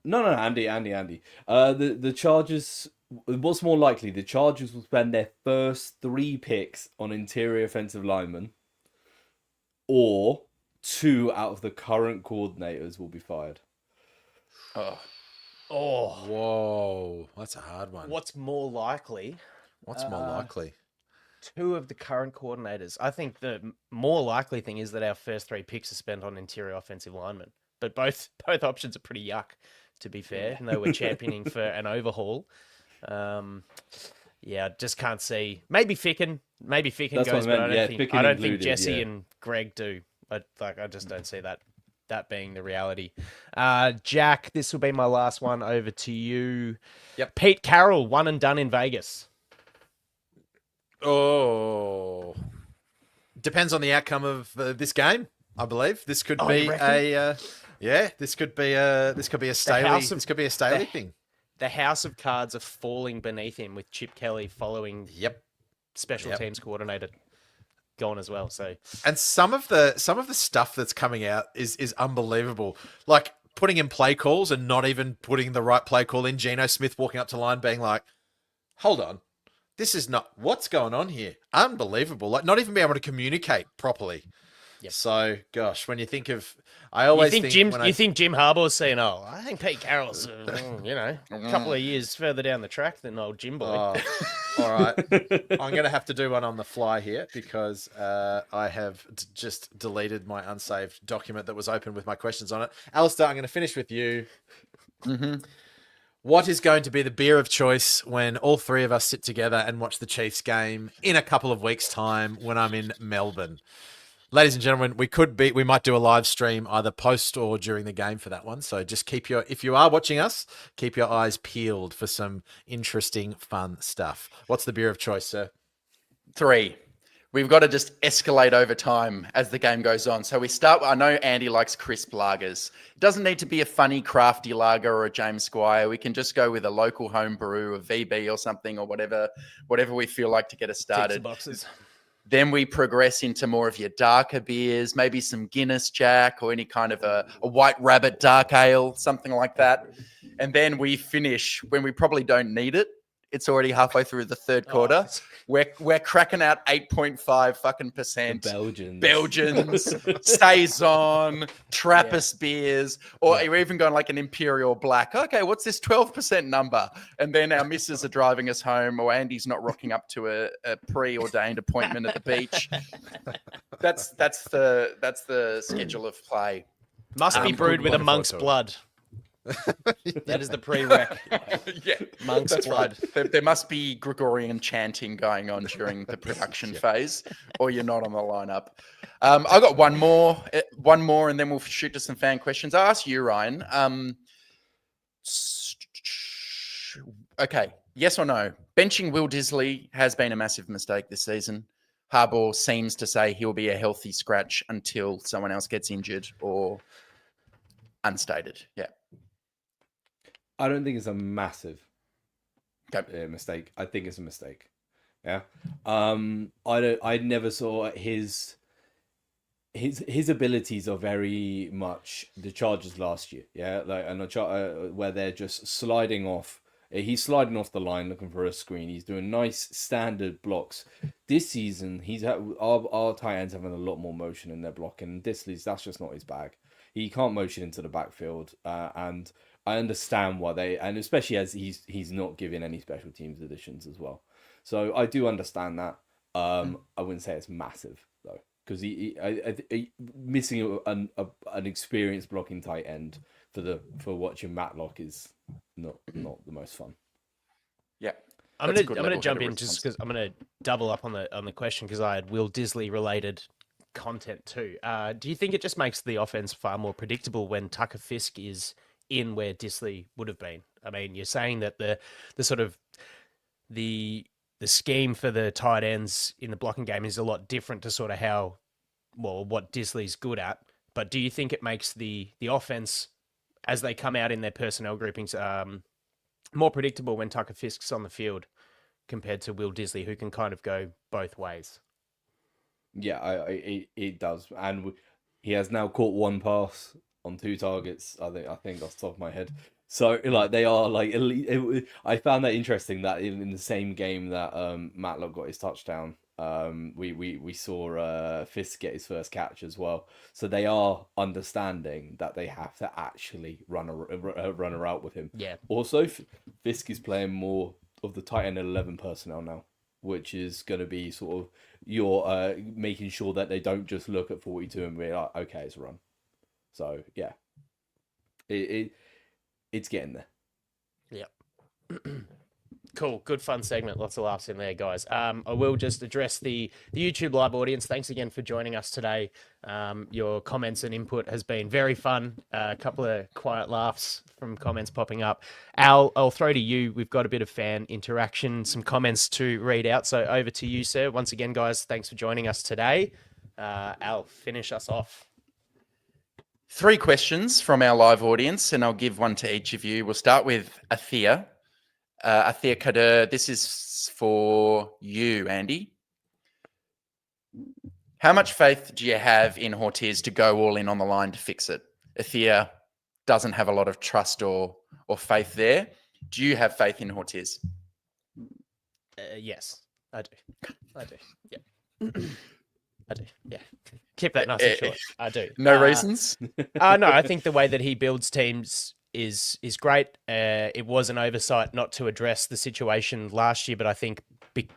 S8: No, Andy. The Chargers. What's more likely? The Chargers will spend their first 3 picks on interior offensive linemen, or 2 out of the current coordinators will be fired.
S7: Oh,
S9: whoa, that's a hard one.
S7: What's more likely? 2 of the current coordinators. I think the more likely thing is that our first 3 picks are spent on interior offensive linemen. But both options are pretty yuck, to be fair. And though we're championing for an overhaul, I just can't see. Maybe Ficken
S8: That's
S7: goes,
S8: what I
S7: but
S8: meant.
S7: I don't think
S8: Ficken
S7: Jesse
S8: included,
S7: and Greg do. I just don't see that. that being the reality. Jack, this will be my last one. Over to you.
S5: Yep.
S7: Pete Carroll, one and done in Vegas.
S9: Oh, depends on the outcome of this game. I believe this could be
S7: you
S9: a this could be a Staley thing.
S7: The house of cards are falling beneath him with Chip Kelly following.
S9: Yep.
S7: Special teams coordinator gone as well. So,
S9: and some of the stuff that's coming out is unbelievable. Like putting in play calls and not even putting the right play call in. Geno Smith walking up to line being like, "Hold on, this is not what's going on here." Unbelievable. Like not even be able to communicate properly.
S7: Yep.
S9: So, gosh, when you think of, I always think
S7: Jim Harbaugh's saying, "Oh, I think Pete Carroll's, a couple of years further down the track than old Jim boy."
S9: All right, I'm going to have to do one on the fly here because I have just deleted my unsaved document that was open with my questions on it. Alistair, I'm going to finish with you.
S5: Mm-hmm.
S9: What is going to be the beer of choice when all three of us sit together and watch the Chiefs game in a couple of weeks' time when I'm in Melbourne? Ladies and gentlemen, we might do a live stream either post or during the game for that one. So just if you are watching us, keep your eyes peeled for some interesting, fun stuff. What's the beer of choice, sir?
S5: 3. We've got to just escalate over time as the game goes on. So we start, I know Andy likes crisp lagers. It doesn't need to be a funny, crafty lager or a James Squire. We can just go with a local home brew, a VB or something, or whatever we feel like to get us started.
S7: Boxes.
S5: Then we progress into more of your darker beers, maybe some Guinness Jack or any kind of a White Rabbit dark ale, something like that. And then we finish when we probably don't need it. It's already halfway through the third quarter. We're cracking out 8.5 fucking percent. Belgians, Saison, Trappist beers, or we're even going like an Imperial Black. Okay, what's this 12% number? And then our missus are driving us home, or Andy's not rocking up to a preordained appointment at the beach. That's the schedule of play.
S7: Must be brewed with a monk's blood. That is the prereq.
S5: Yeah,
S7: monk's blood.
S5: Right. There must be Gregorian chanting going on during the production phase, or you're not on the lineup. I got one more, and then we'll shoot to some fan questions. I'll ask you, Ryan. Okay, yes or no? Benching Will Disley has been a massive mistake this season. Harbaugh seems to say he'll be a healthy scratch until someone else gets injured or unstated. Yeah.
S8: I don't think it's a massive mistake. I think it's a mistake. Yeah. I never saw his abilities are very much the Chargers last year. Yeah, where they're just sliding off. He's sliding off the line looking for a screen. He's doing nice standard blocks. This season, our tight ends having a lot more motion in their blocking. Disley's that's just not his bag. He can't motion into the backfield, and I understand why and especially as he's not giving any special teams additions as well. So I do understand that. I wouldn't say it's massive though, because he missing an experienced blocking tight end for watching Matlock is not the most fun.
S5: Yeah.
S7: I'm gonna jump in just because I'm gonna double up on the question because I had Will Disley related content too. Do you think it just makes the offense far more predictable when Tucker Fisk is in where Disley would have been? I mean, you're saying that the sort of the scheme for the tight ends in the blocking game is a lot different to sort of what Disley's good at. But do you think it makes the offense as they come out in their personnel groupings more predictable when Tucker Fisk's on the field compared to Will Disley, who can kind of go both ways?
S8: Yeah, it does, and he has now caught one pass on 2 targets. I think off the top of my head. So like they are like elite. I found that interesting that in the same game that Matlock got his touchdown, we saw Fisk get his first catch as well. So they are understanding that they have to actually run a route with him.
S7: Yeah.
S8: Also, Fisk is playing more of the tight end 11 personnel now, which is going to be sort of your making sure that they don't just look at 42 and be like, okay, it's a run. So yeah, it's getting there.
S7: Yeah. Cool. Good fun segment. Lots of laughs in there, guys. I will just address the YouTube live audience. Thanks again for joining us today. Your comments and input has been very fun. A couple of quiet laughs from comments popping up. Al, I'll throw to you. We've got a bit of fan interaction, some comments to read out. So over to you, sir. Once again, guys, thanks for joining us today. Al, finish us off.
S5: 3 questions from our live audience, and I'll give one to each of you. We'll start with Athea. Athea Kader, this is for you, Andy. How much faith do you have in Ortiz to go all in on the line to fix it? Athea doesn't have a lot of trust or faith there. Do you have faith in Ortiz?
S7: Yes, I do. Yeah. I do. Yeah. Keep that nice and short. I do.
S5: No reasons?
S7: No, I think the way that he builds teams is great. It was an oversight not to address the situation last year, but I think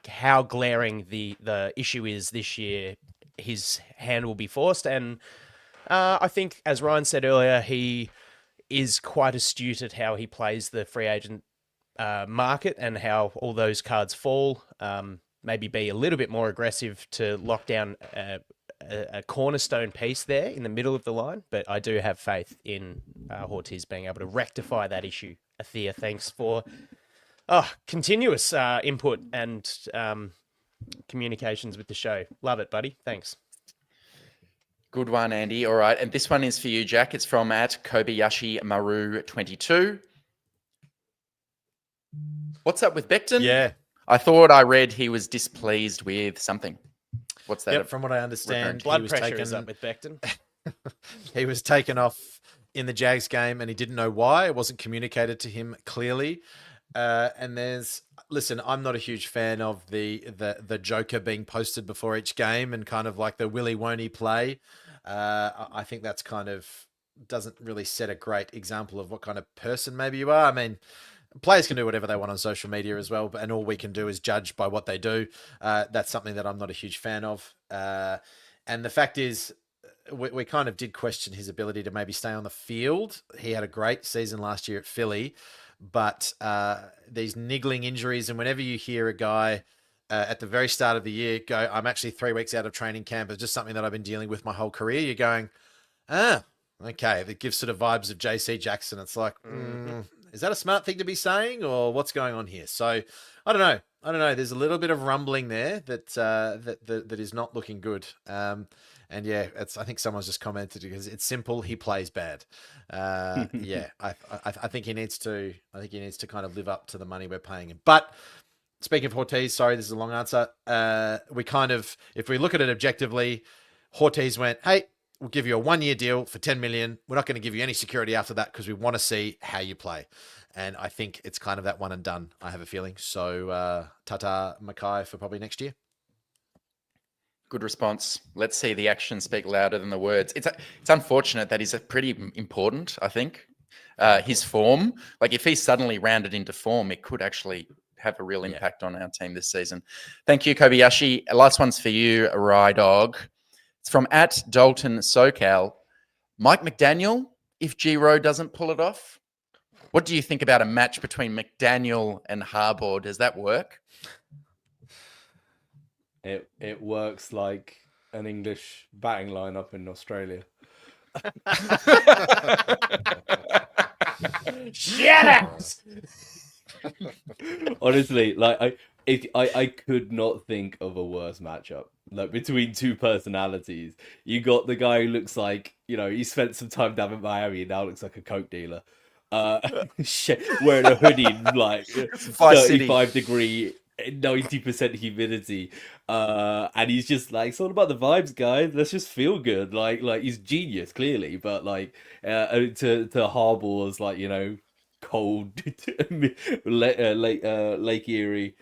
S7: how glaring the issue is this year, his hand will be forced. And I think, as Ryan said earlier, he is quite astute at how he plays the free agent market and how all those cards fall. Maybe be a little bit more aggressive to lock down a cornerstone piece there in the middle of the line. But I do have faith in Ortiz being able to rectify that issue. Athea, thanks for continuous input and communications with the show. Love it, buddy. Thanks.
S5: Good one, Andy. All right. And this one is for you, Jack. It's from @Kobayashi Maru 22. What's up with Becton?
S9: Yeah.
S5: I thought I read he was displeased with something. What's that?
S9: Yep, from what I understand,
S7: blood pressure is up with Becton.
S9: He was taken off in the Jags game and he didn't know why. It wasn't communicated to him clearly. And listen, I'm not a huge fan of the Joker being posted before each game and kind of like the willy won't he play. I think that's kind of doesn't really set a great example of what kind of person maybe you are. I mean, players can do whatever they want on social media as well, and all we can do is judge by what they do. That's something that I'm not a huge fan of. And the fact is, we kind of did question his ability to maybe stay on the field. He had a great season last year at Philly, but these niggling injuries, and whenever you hear a guy at the very start of the year go, I'm actually 3 weeks out of training camp, it's just something that I've been dealing with my whole career, you're going, okay, that gives sort of vibes of JC Jackson. It's like, is that a smart thing to be saying, or what's going on here? So I don't know. There's a little bit of rumbling there that is not looking good. And yeah, I think someone's just commented because it's simple. He plays bad. Yeah, I think he needs to. I think he needs to kind of live up to the money we're paying him. But speaking of Ortiz, sorry, this is a long answer. We kind of, if we look at it objectively, Ortiz went, hey, we'll give you a 1-year deal for 10 million. We're not going to give you any security after that because we want to see how you play. And I think it's kind of that one and done, I have a feeling. So Tata Mackay for probably next year.
S5: Good response. Let's see the actions speak louder than the words. It's unfortunate that he's pretty important, I think. His form, like if he's suddenly rounded into form, it could actually have a real impact on our team this season. Thank you, Kobayashi. Last one's for you, Rydog. It's from @Dalton SoCal. Mike McDaniel, if G-Row doesn't pull it off, what do you think about a match between McDaniel and Harbaugh? Does that work?
S8: It works like an English batting lineup in Australia.
S7: Shut up!
S8: Honestly, like I could not think of a worse matchup. Like between two personalities, you got the guy who looks like, you know, he spent some time down in Miami and now looks like a coke dealer, wearing a hoodie, like 35-degree, 90% humidity, and he's just like, it's all about the vibes, guys. Let's just feel good. Like he's genius, clearly, but like to Harbaugh's, like, you know, cold Lake Erie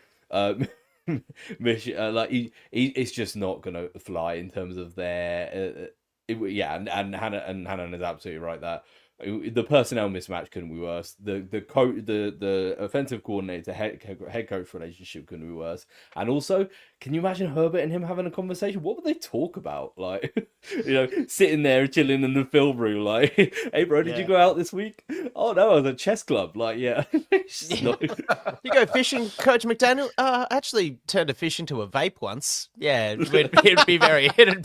S8: mission, like it's just not gonna fly in terms of their and Hannah is absolutely right that The personnel mismatch couldn't be worse. The offensive coordinator head coach relationship couldn't be worse. And also, can you imagine Herbert and him having a conversation? What would they talk about? Like, sitting there chilling in the film room, like, hey bro, did you go out this week? Oh no, I was at chess club. Like, yeah.
S7: You go fishing, Coach McDaniel? Actually turned a fish into a vape once. Yeah, it'd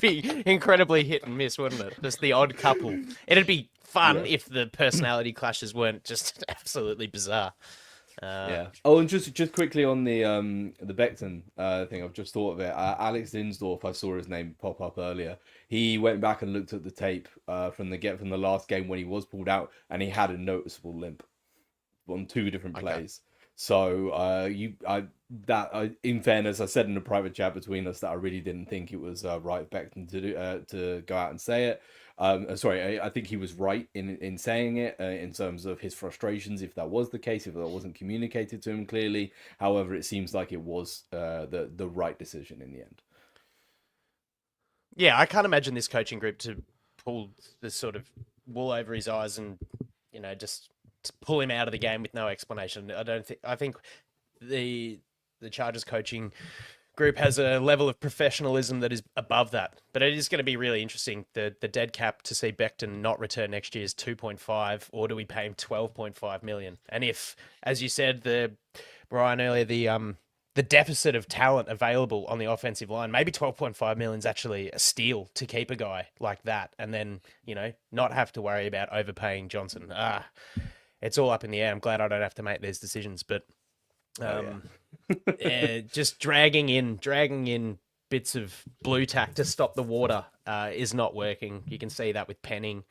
S7: be incredibly hit and miss, wouldn't it? Just the odd couple. It'd be fun if the personality clashes weren't just absolutely bizarre.
S8: Yeah. Oh, and just quickly on the Becton thing, I've just thought of it. Alex Dinsdorf, I saw his name pop up earlier. He went back and looked at the tape from the last game when he was pulled out, and he had a noticeable limp on 2 different plays. So in fairness, I said in a private chat between us that I really didn't think it was right of Becton to go out and say it. I think he was right in saying it in terms of his frustrations, if that was the case, if that wasn't communicated to him clearly. However, it seems like it was the right decision in the end.
S7: Yeah, I can't imagine this coaching group to pull this sort of wool over his eyes and, just to pull him out of the game with no explanation. I think the Chargers coaching group has a level of professionalism that is above that. But it is going to be really interesting. The dead cap to see Becton not return next year is 2.5, or do we pay him 12.5 million? And if, as you said, Brian earlier, the deficit of talent available on the offensive line, maybe 12.5 million is actually a steal to keep a guy like that, and then not have to worry about overpaying Johnson. It's all up in the air. I'm glad I don't have to make these decisions, but just dragging in bits of blue tack to stop the water is not working. You can see that with Penning.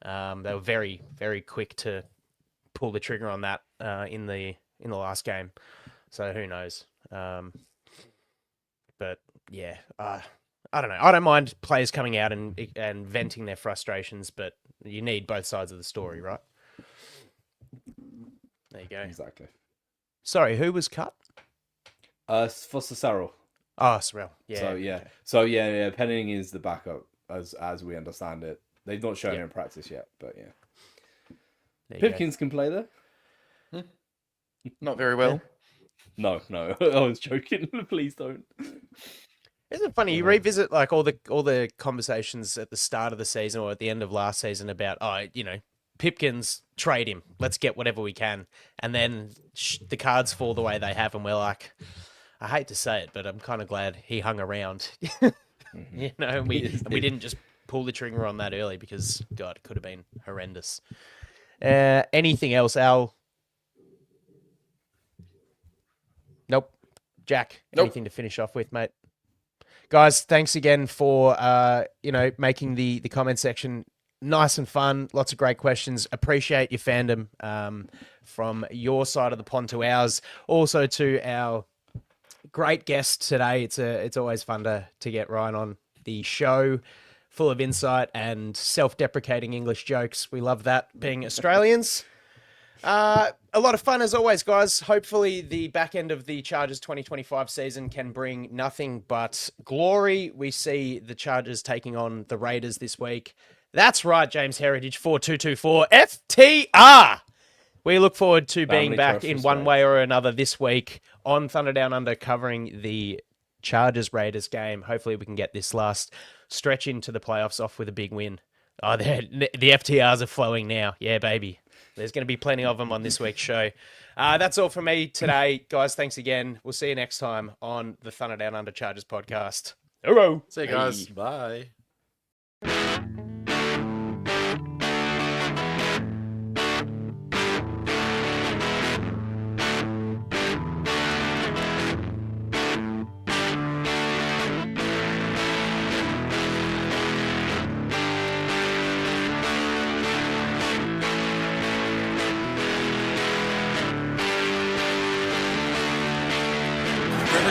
S7: They were very, very quick to pull the trigger on that in the last game. So who knows? But yeah, I don't know. I don't mind players coming out and venting their frustrations, but you need both sides of the story, right? There you go.
S8: Exactly.
S7: Sorry, who was cut?
S8: For Cesaro.
S7: Oh, Sorrell. Yeah.
S8: So yeah. Okay. So yeah. Penning is the backup as we understand it. They've not shown it in practice yet, but yeah. Pipkins can play there.
S5: Not very well.
S8: No. I was joking. Please don't.
S7: Isn't it funny? You revisit like all the conversations at the start of the season or at the end of last season about Pipkins, trade him. Let's get whatever we can. And then the cards fall the way they have, and we're like, I hate to say it, but I'm kind of glad he hung around. And we didn't just pull the trigger on that early because, God, it could have been horrendous. Anything else, Al? Nope. Jack, anything to finish off with, mate? Guys, thanks again for making the comment section nice and fun. Lots of great questions. Appreciate your fandom from your side of the pond to ours. Also to our great guest today. It's always fun to get Ryan on the show, full of insight and self-deprecating English jokes. We love that, being Australians. A lot of fun as always, guys. Hopefully the back end of the Chargers 2025 season can bring nothing but glory. We see the Chargers taking on the Raiders this week. That's right, James Heritage 4224 FTR. We look forward to being back in one way or another this week on Thunder Down Under, covering the Chargers Raiders game. Hopefully we can get this last stretch into the playoffs off with a big win. Oh, the FTRs are flowing now. Yeah, baby. There's going to be plenty of them on this week's show. That's all from me today. Guys, thanks again. We'll see you next time on the Thunder Down Under Chargers podcast. Hello.
S9: See you guys. Bye.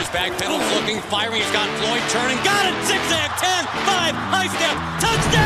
S10: Backpedals looking, firing. He's got Floyd turning. Got it! Zigzag, 10, 5, high step, touchdown!